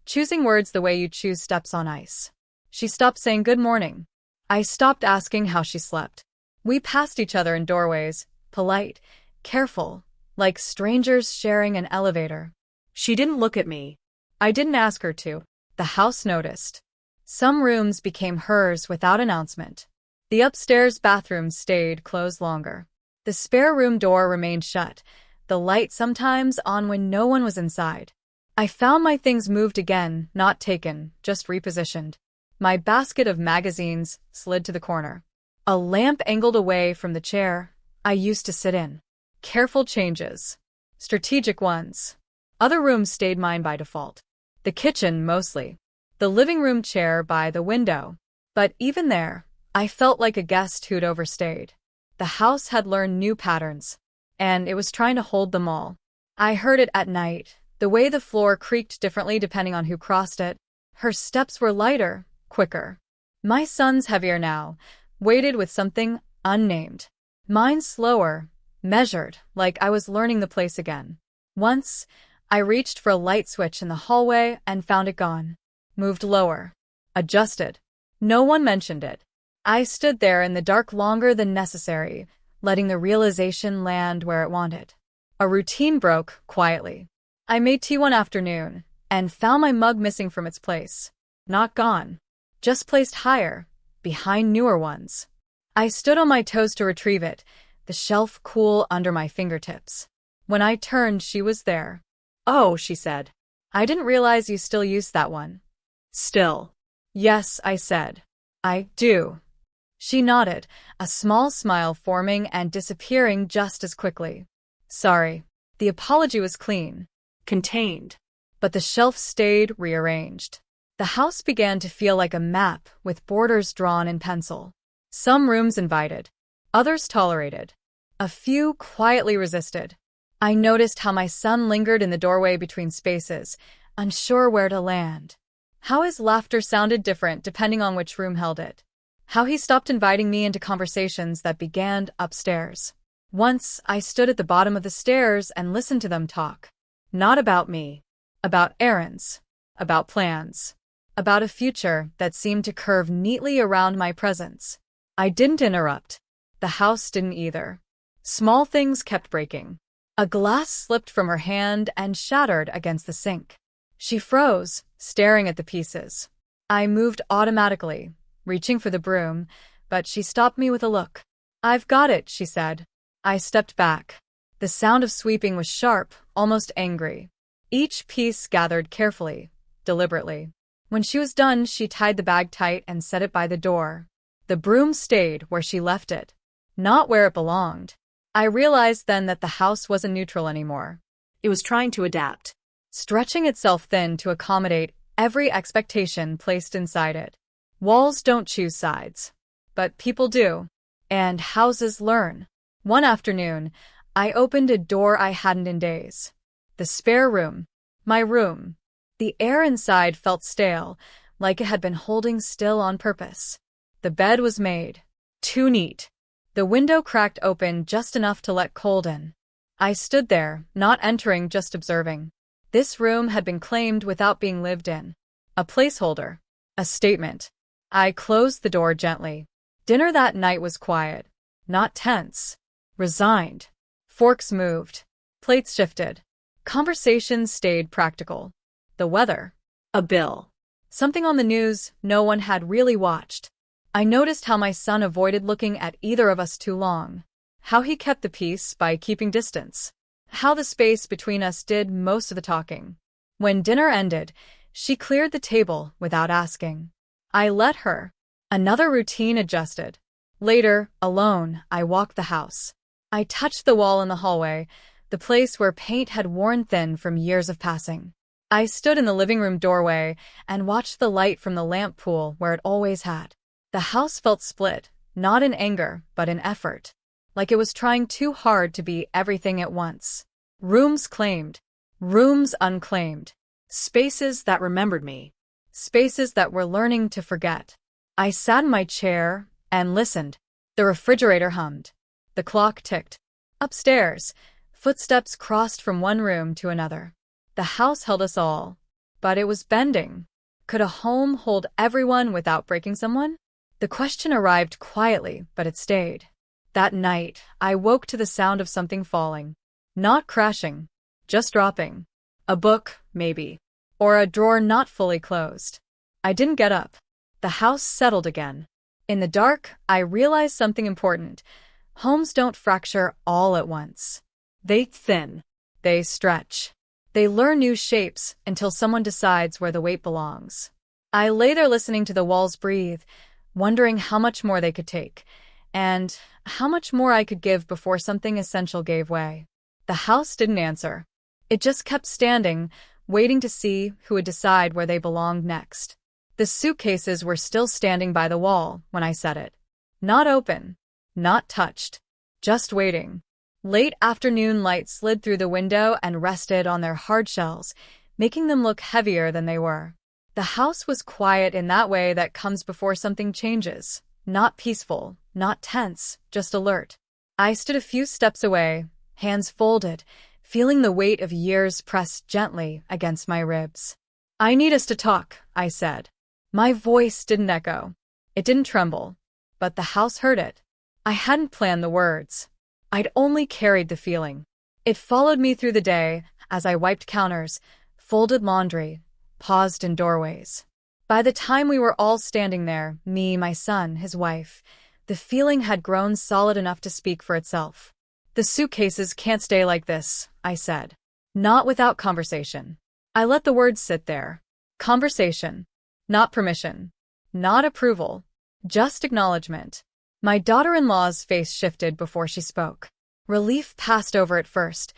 choosing words the way you choose steps on ice. She stopped saying good morning. I stopped asking how she slept. We passed each other in doorways, polite, careful, like strangers sharing an elevator. She didn't look at me. I didn't ask her to. The house noticed. Some rooms became hers without announcement. The upstairs bathroom stayed closed longer. The spare room door remained shut, the light sometimes on when no one was inside. I found my things moved again, not taken, just repositioned. My basket of magazines slid to the corner. A lamp angled away from the chair I used to sit in. Careful changes. Strategic ones. Other rooms stayed mine by default. The kitchen, mostly. The living room chair by the window. But even there, I felt like a guest who'd overstayed. The house had learned new patterns, and it was trying to hold them all. I heard it at night, the way the floor creaked differently depending on who crossed it. Her steps were lighter, quicker. My son's heavier now, weighted with something unnamed. Mine slower, measured, like I was learning the place again. Once, I reached for a light switch in the hallway and found it gone. Moved lower. Adjusted. No one mentioned it. I stood there in the dark longer than necessary, letting the realization land where it wanted. A routine broke, quietly. I made tea one afternoon, and found my mug missing from its place. Not gone. Just placed higher, behind newer ones. I stood on my toes to retrieve it, the shelf cool under my fingertips. When I turned, she was there. Oh, she said. I didn't realize you still used that one. Still. Yes, I said. I do. She nodded, a small smile forming and disappearing just as quickly. Sorry. The apology was clean. Contained. But the shelf stayed rearranged. The house began to feel like a map with borders drawn in pencil. Some rooms invited. Others tolerated. A few quietly resisted. I noticed how my son lingered in the doorway between spaces, unsure where to land. How his laughter sounded different depending on which room held it. How he stopped inviting me into conversations that began upstairs. Once, I stood at the bottom of the stairs and listened to them talk. Not about me. About errands. About plans. About a future that seemed to curve neatly around my presence. I didn't interrupt. The house didn't either. Small things kept breaking. A glass slipped from her hand and shattered against the sink. She froze, staring at the pieces. I moved automatically, reaching for the broom, but she stopped me with a look. I've got it, she said. I stepped back. The sound of sweeping was sharp, almost angry. Each piece gathered carefully, deliberately. When she was done, she tied the bag tight and set it by the door. The broom stayed where she left it, not where it belonged. I realized then that the house wasn't neutral anymore. It was trying to adapt. Stretching itself thin to accommodate every expectation placed inside it. Walls don't choose sides. But people do. And houses learn. One afternoon, I opened a door I hadn't in days. The spare room. My room. The air inside felt stale, like it had been holding still on purpose. The bed was made. Too neat. The window cracked open just enough to let cold in. I stood there, not entering, just observing. This room had been claimed without being lived in. A placeholder. A statement. I closed the door gently. Dinner that night was quiet. Not tense. Resigned. Forks moved. Plates shifted. Conversations stayed practical. The weather. A bill. Something on the news no one had really watched. I noticed how my son avoided looking at either of us too long. How he kept the peace by keeping distance. How the space between us did most of the talking. When dinner ended, she cleared the table without asking. I let her. Another routine adjusted. Later, alone, I walked the house. I touched the wall in the hallway, the place where paint had worn thin from years of passing. I stood in the living room doorway and watched the light from the lamp pool where it always had. The house felt split, not in anger, but in effort. Like it was trying too hard to be everything at once. Rooms claimed. Rooms unclaimed. Spaces that remembered me. Spaces that were learning to forget. I sat in my chair and listened. The refrigerator hummed. The clock ticked. Upstairs, footsteps crossed from one room to another. The house held us all, but it was bending. Could a home hold everyone without breaking someone? The question arrived quietly, but it stayed. That night, I woke to the sound of something falling. Not crashing, just dropping. A book, maybe. Or a drawer not fully closed. I didn't get up. The house settled again. In the dark, I realized something important. Homes don't fracture all at once. They thin. They stretch. They learn new shapes until someone decides where the weight belongs. I lay there listening to the walls breathe, wondering how much more they could take, and how much more I could give before something essential gave way. The house didn't answer. It just kept standing, waiting to see who would decide where they belonged next. The suitcases were still standing by the wall when I said it. Not open, not touched, just waiting. Late afternoon light slid through the window and rested on their hard shells, making them look heavier than they were. The house was quiet in that way that comes before something changes. Not peaceful, not tense, just alert. I stood a few steps away, hands folded, feeling the weight of years pressed gently against my ribs. I need us to talk, I said. My voice didn't echo. It didn't tremble. But the house heard it. I hadn't planned the words. I'd only carried the feeling. It followed me through the day as I wiped counters, folded laundry, paused in doorways. By the time we were all standing there, me, my son, his wife, the feeling had grown solid enough to speak for itself. The suitcases can't stay like this, I said. Not without conversation. I let the words sit there. Conversation. Not permission. Not approval. Just acknowledgement. My daughter-in-law's face shifted before she spoke. Relief passed over it first.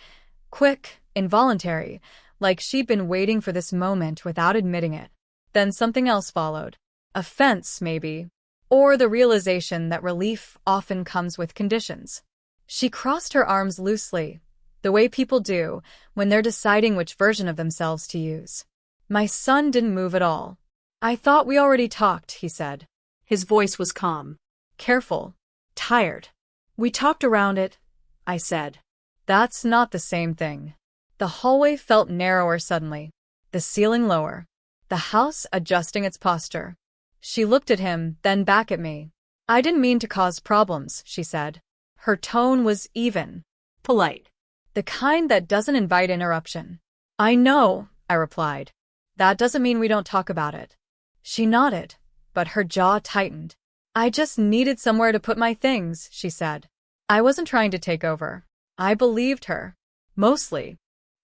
Quick, involuntary, like she'd been waiting for this moment without admitting it. Then something else followed. Offense, maybe. Or the realization that relief often comes with conditions. She crossed her arms loosely, the way people do when they're deciding which version of themselves to use. My son didn't move at all. I thought we already talked, he said. His voice was calm. Careful. Tired. We talked around it, I said. That's not the same thing. The hallway felt narrower suddenly, the ceiling lower, the house adjusting its posture. She looked at him, then back at me. I didn't mean to cause problems, she said. Her tone was even. Polite. The kind that doesn't invite interruption. I know, I replied. That doesn't mean we don't talk about it. She nodded, but her jaw tightened. I just needed somewhere to put my things, she said. I wasn't trying to take over. I believed her. Mostly.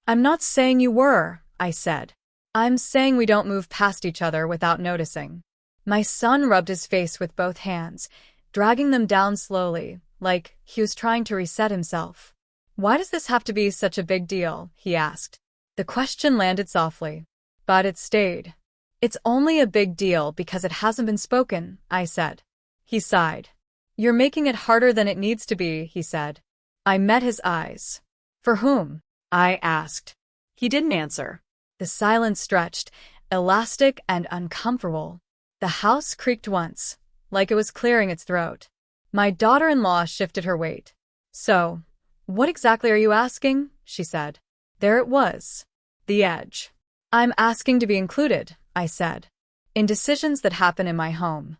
I'm not saying you were, I said. I'm saying we don't move past each other without noticing. My son rubbed his face with both hands, dragging them down slowly, like he was trying to reset himself. Why does this have to be such a big deal? He asked. The question landed softly, but it stayed. It's only a big deal because it hasn't been spoken, I said. He sighed. You're making it harder than it needs to be, he said. I met his eyes. For whom? I asked. He didn't answer. The silence stretched, elastic and uncomfortable. The house creaked once, like it was clearing its throat. My daughter-in-law shifted her weight. "So, what exactly are you asking?" she said. There it was. The edge. "I'm asking to be included," I said, "in decisions that happen in my home."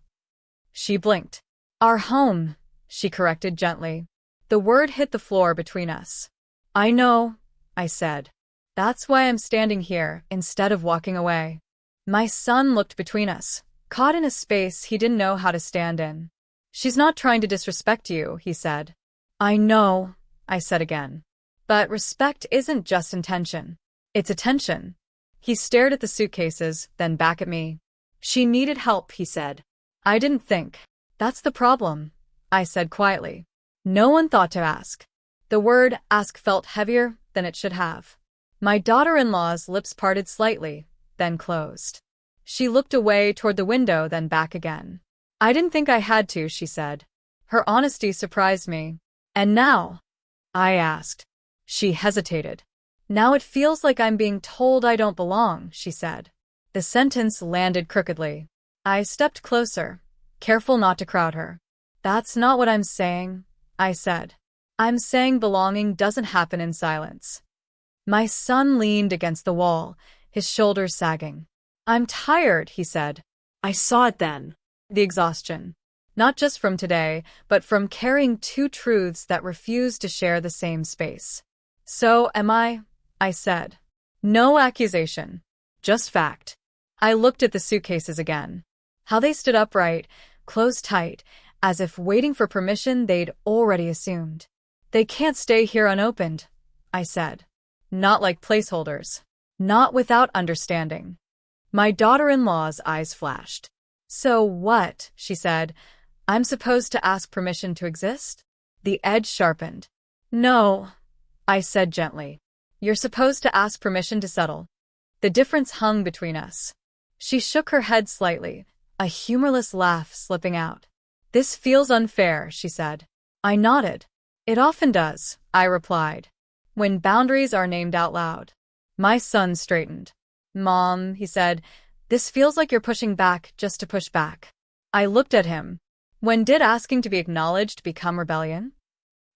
She blinked. "Our home," she corrected gently. The word hit the floor between us. "I know," I said. "That's why I'm standing here instead of walking away." My son looked between us, caught in a space he didn't know how to stand in. "She's not trying to disrespect you," he said. "I know," I said again. "But respect isn't just intention. It's attention." He stared at the suitcases, then back at me. "She needed help," he said. I didn't think. "That's the problem," I said quietly. No one thought to ask. The word ask felt heavier than it should have. My daughter-in-law's lips parted slightly, then closed. She looked away toward the window, then back again. "I didn't think I had to," she said. Her honesty surprised me. "And now?" I asked. She hesitated. "Now it feels like I'm being told I don't belong," she said. The sentence landed crookedly. I stepped closer, careful not to crowd her. "That's not what I'm saying," I said. "I'm saying belonging doesn't happen in silence." My son leaned against the wall, his shoulders sagging. "I'm tired," he said. I saw it then. The exhaustion. Not just from today, but from carrying two truths that refuse to share the same space. "So am I," I said. No accusation, just fact. I looked at the suitcases again. How they stood upright, closed tight, as if waiting for permission they'd already assumed. "They can't stay here unopened," I said. "Not like placeholders. Not without understanding." My daughter-in-law's eyes flashed. "So what?" she said. "I'm supposed to ask permission to exist?" The edge sharpened. "No," I said gently. "You're supposed to ask permission to settle." The difference hung between us. She shook her head slightly, a humorless laugh slipping out. "This feels unfair," she said. I nodded. "It often does," I replied, "when boundaries are named out loud." My son straightened. "Mom," he said, "this feels like you're pushing back just to push back." I looked at him. "When did asking to be acknowledged become rebellion?"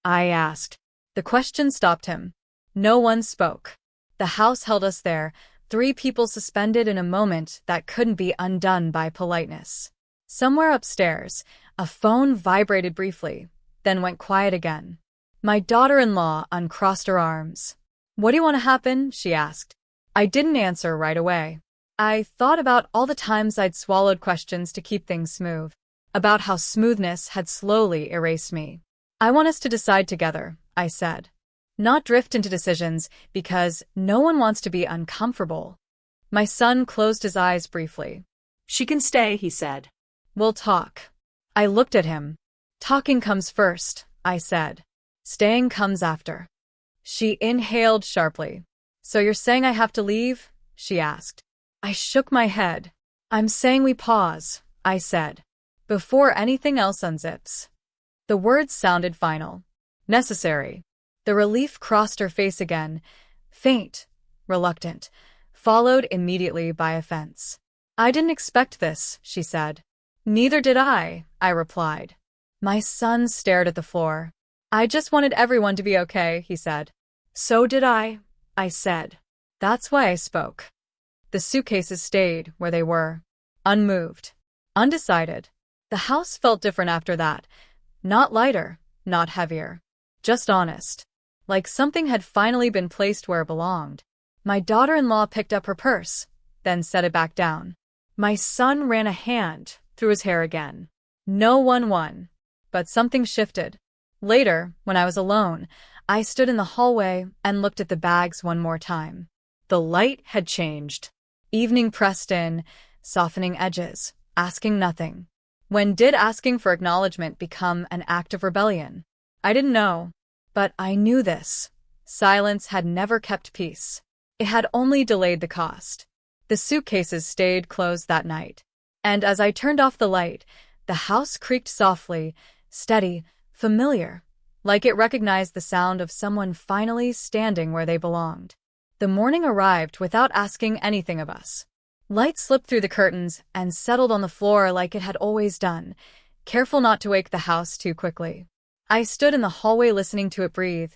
I asked. The question stopped him. No one spoke. The house held us there, three people suspended in a moment that couldn't be undone by politeness. Somewhere upstairs, a phone vibrated briefly, then went quiet again. My daughter-in-law uncrossed her arms. "What do you want to happen?" she asked. I didn't answer right away. I thought about all the times I'd swallowed questions to keep things smooth, about how smoothness had slowly erased me. "I want us to decide together," I said. "Not drift into decisions, because no one wants to be uncomfortable." My son closed his eyes briefly. "She can stay," he said. "We'll talk." I looked at him. "Talking comes first," I said. "Staying comes after." She inhaled sharply. "So you're saying I have to leave?" she asked. I shook my head. "I'm saying we pause," I said, "before anything else unzips." The words sounded final. Necessary. The relief crossed her face again, faint, reluctant, followed immediately by offense. "I didn't expect this," she said. "Neither did I," I replied. My son stared at the floor. "I just wanted everyone to be okay," he said. "So did I said. That's why I spoke." The suitcases stayed where they were, unmoved, undecided. The house felt different after that. Not lighter, not heavier. Just honest. Like something had finally been placed where it belonged. My daughter-in-law picked up her purse, then set it back down. My son ran a hand through his hair again. No one won. But something shifted. Later, when I was alone, I stood in the hallway and looked at the bags one more time. The light had changed. Evening pressed in, softening edges, asking nothing. When did asking for acknowledgement become an act of rebellion? I didn't know. But I knew this. Silence had never kept peace. It had only delayed the cost. The suitcases stayed closed that night. And as I turned off the light, the house creaked softly, steady, familiar, like it recognized the sound of someone finally standing where they belonged. The morning arrived without asking anything of us. Light slipped through the curtains and settled on the floor like it had always done, careful not to wake the house too quickly. I stood in the hallway listening to it breathe,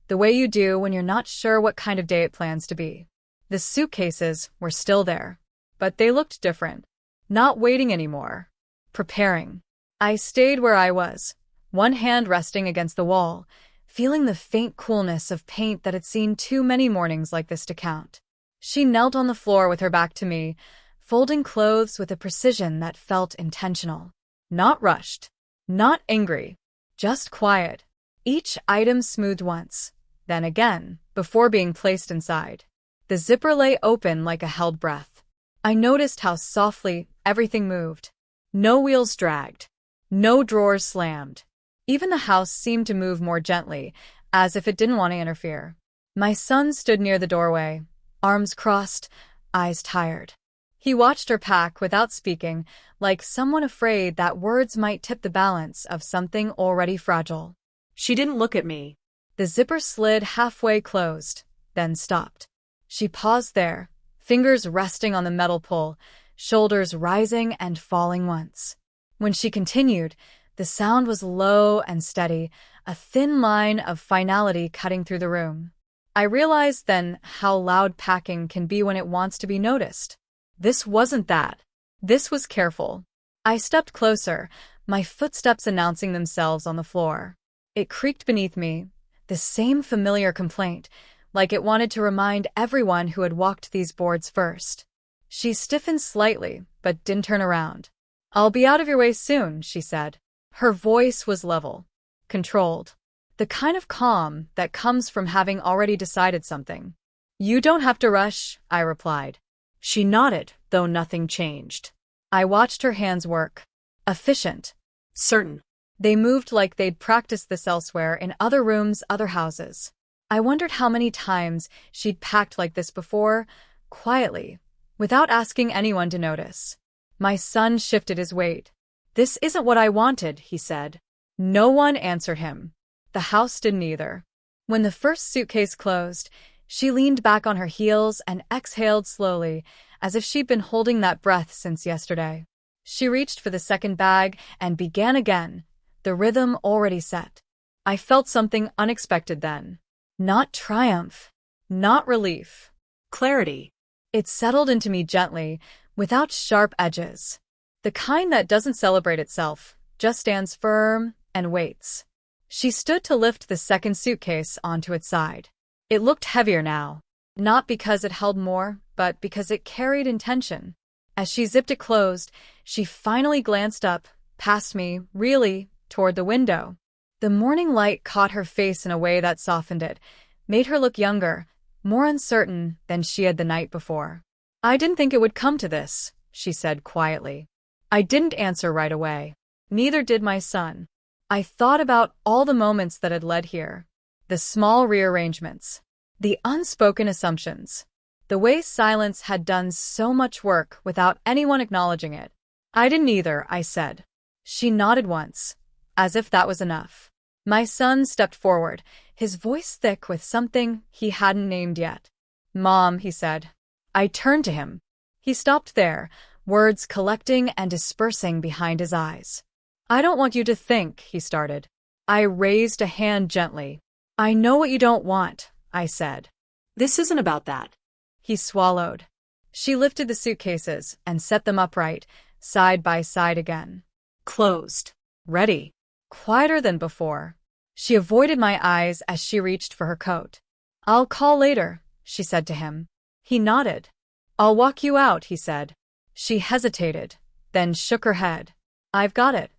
the way you do when you're not sure what kind of day it plans to be. The suitcases were still there, but they looked different. Not waiting anymore. Preparing. I stayed where I was, one hand resting against the wall, feeling the faint coolness of paint that had seen too many mornings like this to count. She knelt on the floor with her back to me, folding clothes with a precision that felt intentional. Not rushed. Not angry. Just quiet. Each item smoothed once, then again, before being placed inside. The zipper lay open like a held breath. I noticed how softly everything moved. No wheels dragged. No drawers slammed. Even the house seemed to move more gently, as if it didn't want to interfere. My son stood near the doorway, arms crossed, eyes tired. He watched her pack without speaking, like someone afraid that words might tip the balance of something already fragile. She didn't look at me. The zipper slid halfway closed, then stopped. She paused there, fingers resting on the metal pull, shoulders rising and falling once. When she continued, the sound was low and steady, a thin line of finality cutting through the room. I realized then how loud packing can be when it wants to be noticed. This wasn't that. This was careful. I stepped closer, my footsteps announcing themselves on the floor. It creaked beneath me, the same familiar complaint, like it wanted to remind everyone who had walked these boards first. She stiffened slightly, but didn't turn around. "I'll be out of your way soon," she said. Her voice was level, controlled, the kind of calm that comes from having already decided something. "You don't have to rush," I replied. She nodded, though nothing changed. I watched her hands work. Efficient. Certain. They moved like they'd practiced this elsewhere in other rooms, other houses. I wondered how many times she'd packed like this before, quietly, without asking anyone to notice. My son shifted his weight. "This isn't what I wanted," he said. No one answered him. The house didn't either. When the first suitcase closed, she leaned back on her heels and exhaled slowly, as if she'd been holding that breath since yesterday. She reached for the second bag and began again, the rhythm already set. I felt something unexpected then. Not triumph. Not relief. Clarity. It settled into me gently, without sharp edges. The kind that doesn't celebrate itself, just stands firm and waits. She stood to lift the second suitcase onto its side. It looked heavier now, not because it held more, but because it carried intention. As she zipped it closed, she finally glanced up, past me, really, toward the window. The morning light caught her face in a way that softened it, made her look younger, more uncertain than she had the night before. "I didn't think it would come to this," she said quietly. I didn't answer right away. Neither did my son. I thought about all the moments that had led here. The small rearrangements. The unspoken assumptions. The way silence had done so much work without anyone acknowledging it. "I didn't either," I said. She nodded once, as if that was enough. My son stepped forward, his voice thick with something he hadn't named yet. "Mom," he said. I turned to him. He stopped there, words collecting and dispersing behind his eyes. "I don't want you to think," he started. I raised a hand gently. "I know what you don't want," I said. "This isn't about that." He swallowed. She lifted the suitcases and set them upright, side by side again. Closed. Ready. Quieter than before. She avoided my eyes as she reached for her coat. "I'll call later," she said to him. He nodded. "I'll walk you out," he said. She hesitated, then shook her head. "I've got it."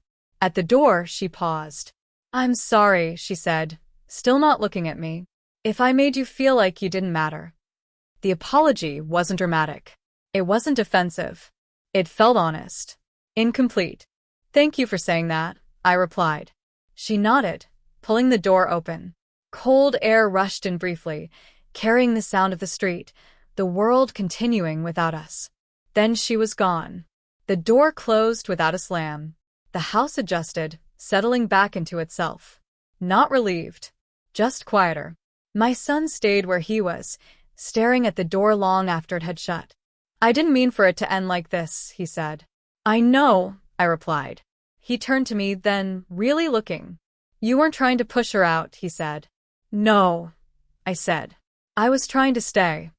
At the door, she paused. "I'm sorry," she said, still not looking at me. "If I made you feel like you didn't matter." The apology wasn't dramatic. It wasn't defensive. It felt honest. Incomplete. "Thank you for saying that," I replied. She nodded, pulling the door open. Cold air rushed in briefly, carrying the sound of the street, the world continuing without us. Then she was gone. The door closed without a slam. The house adjusted, settling back into itself. Not relieved, just quieter. My son stayed where he was, staring at the door long after it had shut. I didn't mean for it to end like this, he said. I know, I replied. He turned to me, then, really looking. You weren't trying to push her out, he said. No, I said. I was trying to stay.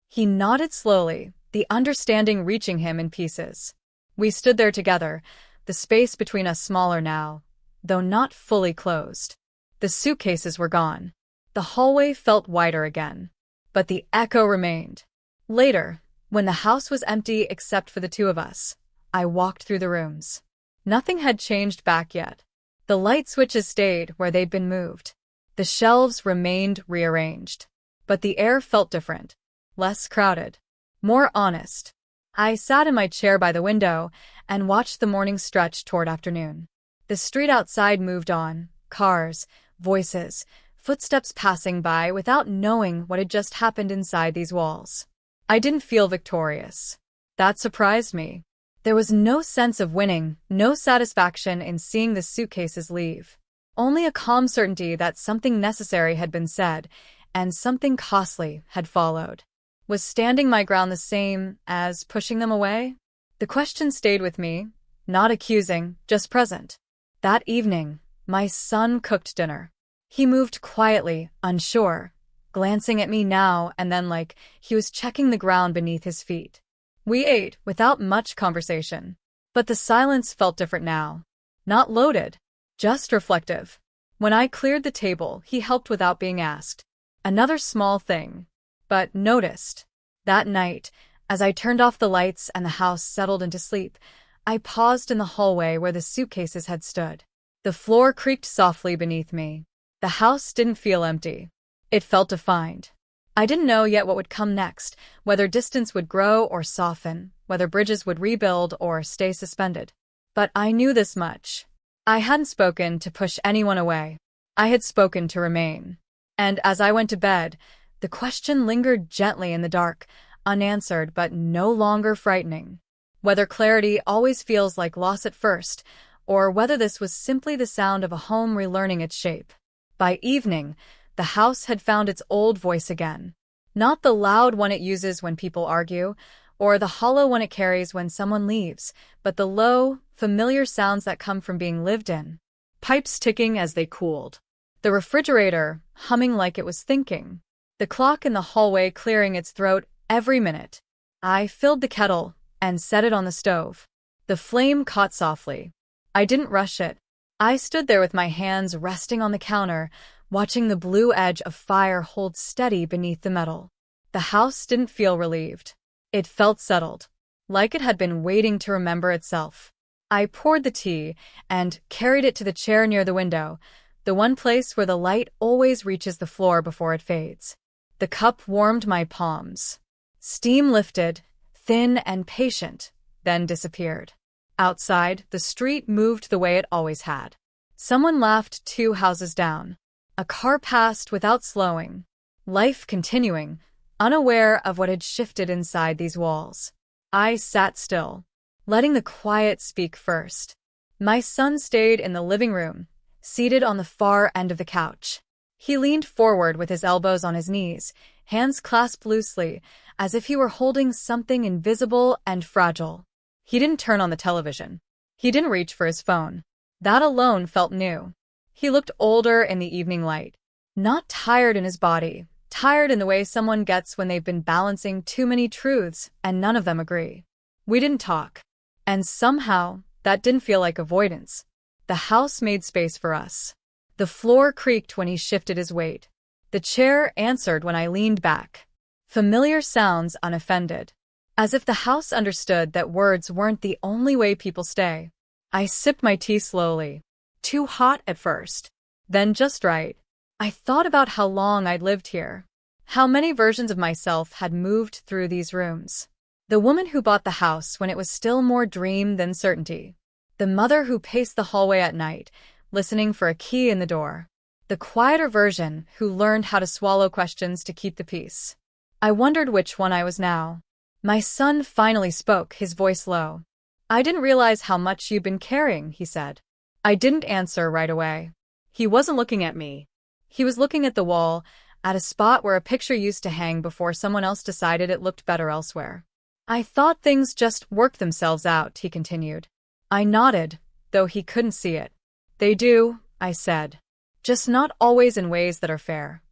He nodded slowly, the understanding reaching him in pieces. We stood there together, the space between us smaller now, though not fully closed. The suitcases were gone. The hallway felt wider again. But the echo remained. Later, when the house was empty except for the two of us, I walked through the rooms. Nothing had changed back yet. The light switches stayed where they'd been moved. The shelves remained rearranged. But the air felt different. Less crowded. More honest. I sat in my chair by the window and watched the morning stretch toward afternoon. The street outside moved on, cars, voices, footsteps passing by without knowing what had just happened inside these walls. I didn't feel victorious. That surprised me. There was no sense of winning, no satisfaction in seeing the suitcases leave. Only a calm certainty that something necessary had been said, and something costly had followed. Was standing my ground the same as pushing them away? The question stayed with me, not accusing, just present. That evening, my son cooked dinner. He moved quietly, unsure, glancing at me now and then like he was checking the ground beneath his feet. We ate without much conversation. But the silence felt different now. Not loaded, just reflective. When I cleared the table, he helped without being asked. Another small thing, but noticed. That night, as I turned off the lights and the house settled into sleep, I paused in the hallway where the suitcases had stood. The floor creaked softly beneath me. The house didn't feel empty. It felt defined. I didn't know yet what would come next, whether distance would grow or soften, whether bridges would rebuild or stay suspended. But I knew this much. I hadn't spoken to push anyone away. I had spoken to remain. And as I went to bed, the question lingered gently in the dark, unanswered but no longer frightening. Whether clarity always feels like loss at first, or whether this was simply the sound of a home relearning its shape. By evening, the house had found its old voice again. Not the loud one it uses when people argue, or the hollow one it carries when someone leaves, but the low, familiar sounds that come from being lived in. Pipes ticking as they cooled. The refrigerator humming like it was thinking. The clock in the hallway clearing its throat every minute. I filled the kettle and set it on the stove. The flame caught softly. I didn't rush it. I stood there with my hands resting on the counter, watching the blue edge of fire hold steady beneath the metal. The house didn't feel relieved. It felt settled, like it had been waiting to remember itself. I poured the tea and carried it to the chair near the window, the one place where the light always reaches the floor before it fades. The cup warmed my palms. Steam lifted, thin and patient, then disappeared. Outside, the street moved the way it always had. Someone laughed 2 houses down. A car passed without slowing. Life continuing, unaware of what had shifted inside these walls. I sat still, letting the quiet speak first. My son stayed in the living room, seated on the far end of the couch. He leaned forward with his elbows on his knees, hands clasped loosely, as if he were holding something invisible and fragile. He didn't turn on the television. He didn't reach for his phone. That alone felt new. He looked older in the evening light. Not tired in his body, tired in the way someone gets when they've been balancing too many truths and none of them agree. We didn't talk. And somehow, that didn't feel like avoidance. The house made space for us. The floor creaked when he shifted his weight. The chair answered when I leaned back. Familiar sounds unoffended. As if the house understood that words weren't the only way people stay. I sipped my tea slowly. Too hot at first. Then just right. I thought about how long I'd lived here. How many versions of myself had moved through these rooms. The woman who bought the house when it was still more dream than certainty. The mother who paced the hallway at night, listening for a key in the door. The quieter version who learned how to swallow questions to keep the peace. I wondered which one I was now. My son finally spoke, his voice low. I didn't realize how much you'd been carrying, he said. I didn't answer right away. He wasn't looking at me. He was looking at the wall, at a spot where a picture used to hang before someone else decided it looked better elsewhere. I thought things just worked themselves out, he continued. I nodded, though he couldn't see it. They do, I said. Just not always in ways that are fair.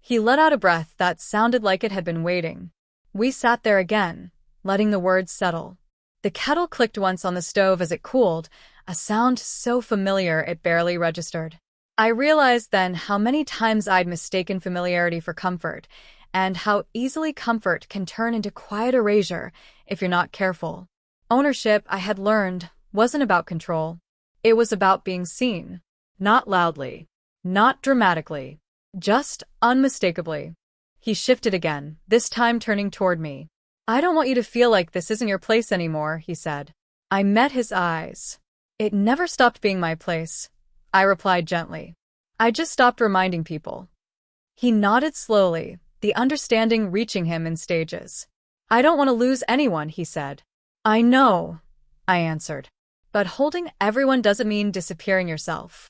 He let out a breath that sounded like it had been waiting. We sat there again, letting the words settle. The kettle clicked once on the stove as it cooled, a sound so familiar it barely registered. I realized then how many times I'd mistaken familiarity for comfort, and how easily comfort can turn into quiet erasure if you're not careful. Ownership, I had learned, wasn't about control. It was about being seen. Not loudly. Not dramatically. Just unmistakably. He shifted again, this time turning toward me. I don't want you to feel like this isn't your place anymore, he said. I met his eyes. It never stopped being my place, I replied gently. I just stopped reminding people. He nodded slowly, the understanding reaching him in stages. I don't want to lose anyone, he said. I know, I answered. But holding everyone doesn't mean disappearing yourself.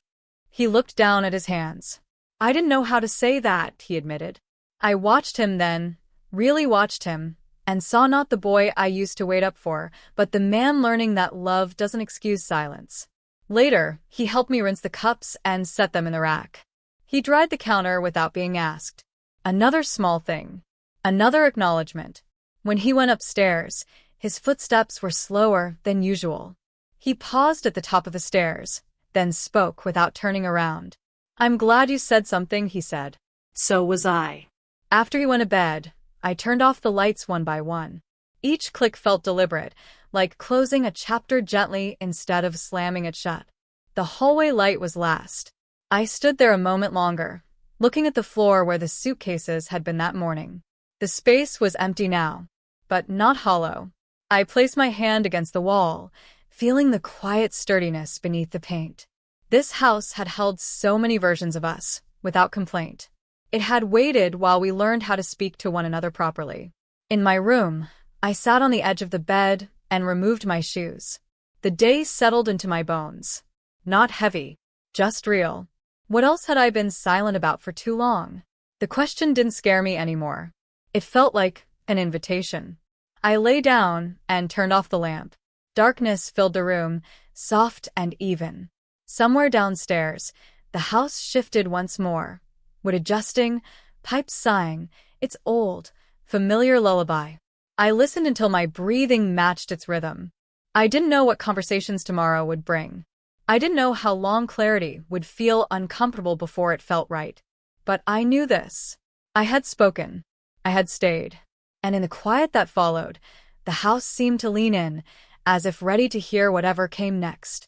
He looked down at his hands. I didn't know how to say that, he admitted. I watched him then, really watched him, and saw not the boy I used to wait up for, but the man learning that love doesn't excuse silence. Later, he helped me rinse the cups and set them in the rack. He dried the counter without being asked. Another small thing. Another acknowledgement. When he went upstairs, his footsteps were slower than usual. He paused at the top of the stairs, then spoke without turning around. I'm glad you said something, he said. So was I. After he went to bed, I turned off the lights one by one. Each click felt deliberate, like closing a chapter gently instead of slamming it shut. The hallway light was last. I stood there a moment longer, looking at the floor where the suitcases had been that morning. The space was empty now, but not hollow. I placed my hand against the wall, feeling the quiet sturdiness beneath the paint. This house had held so many versions of us, without complaint. It had waited while we learned how to speak to one another properly. In my room, I sat on the edge of the bed and removed my shoes. The day settled into my bones. Not heavy, just real. What else had I been silent about for too long? The question didn't scare me anymore. It felt like an invitation. I lay down and turned off the lamp. Darkness filled the room, soft and even. Somewhere downstairs, the house shifted once more. Wood adjusting, pipes sighing, its old, familiar lullaby. I listened until my breathing matched its rhythm. I didn't know what conversations tomorrow would bring. I didn't know how long clarity would feel uncomfortable before it felt right. But I knew this. I had spoken. I had stayed. And in the quiet that followed, the house seemed to lean in, as if ready to hear whatever came next.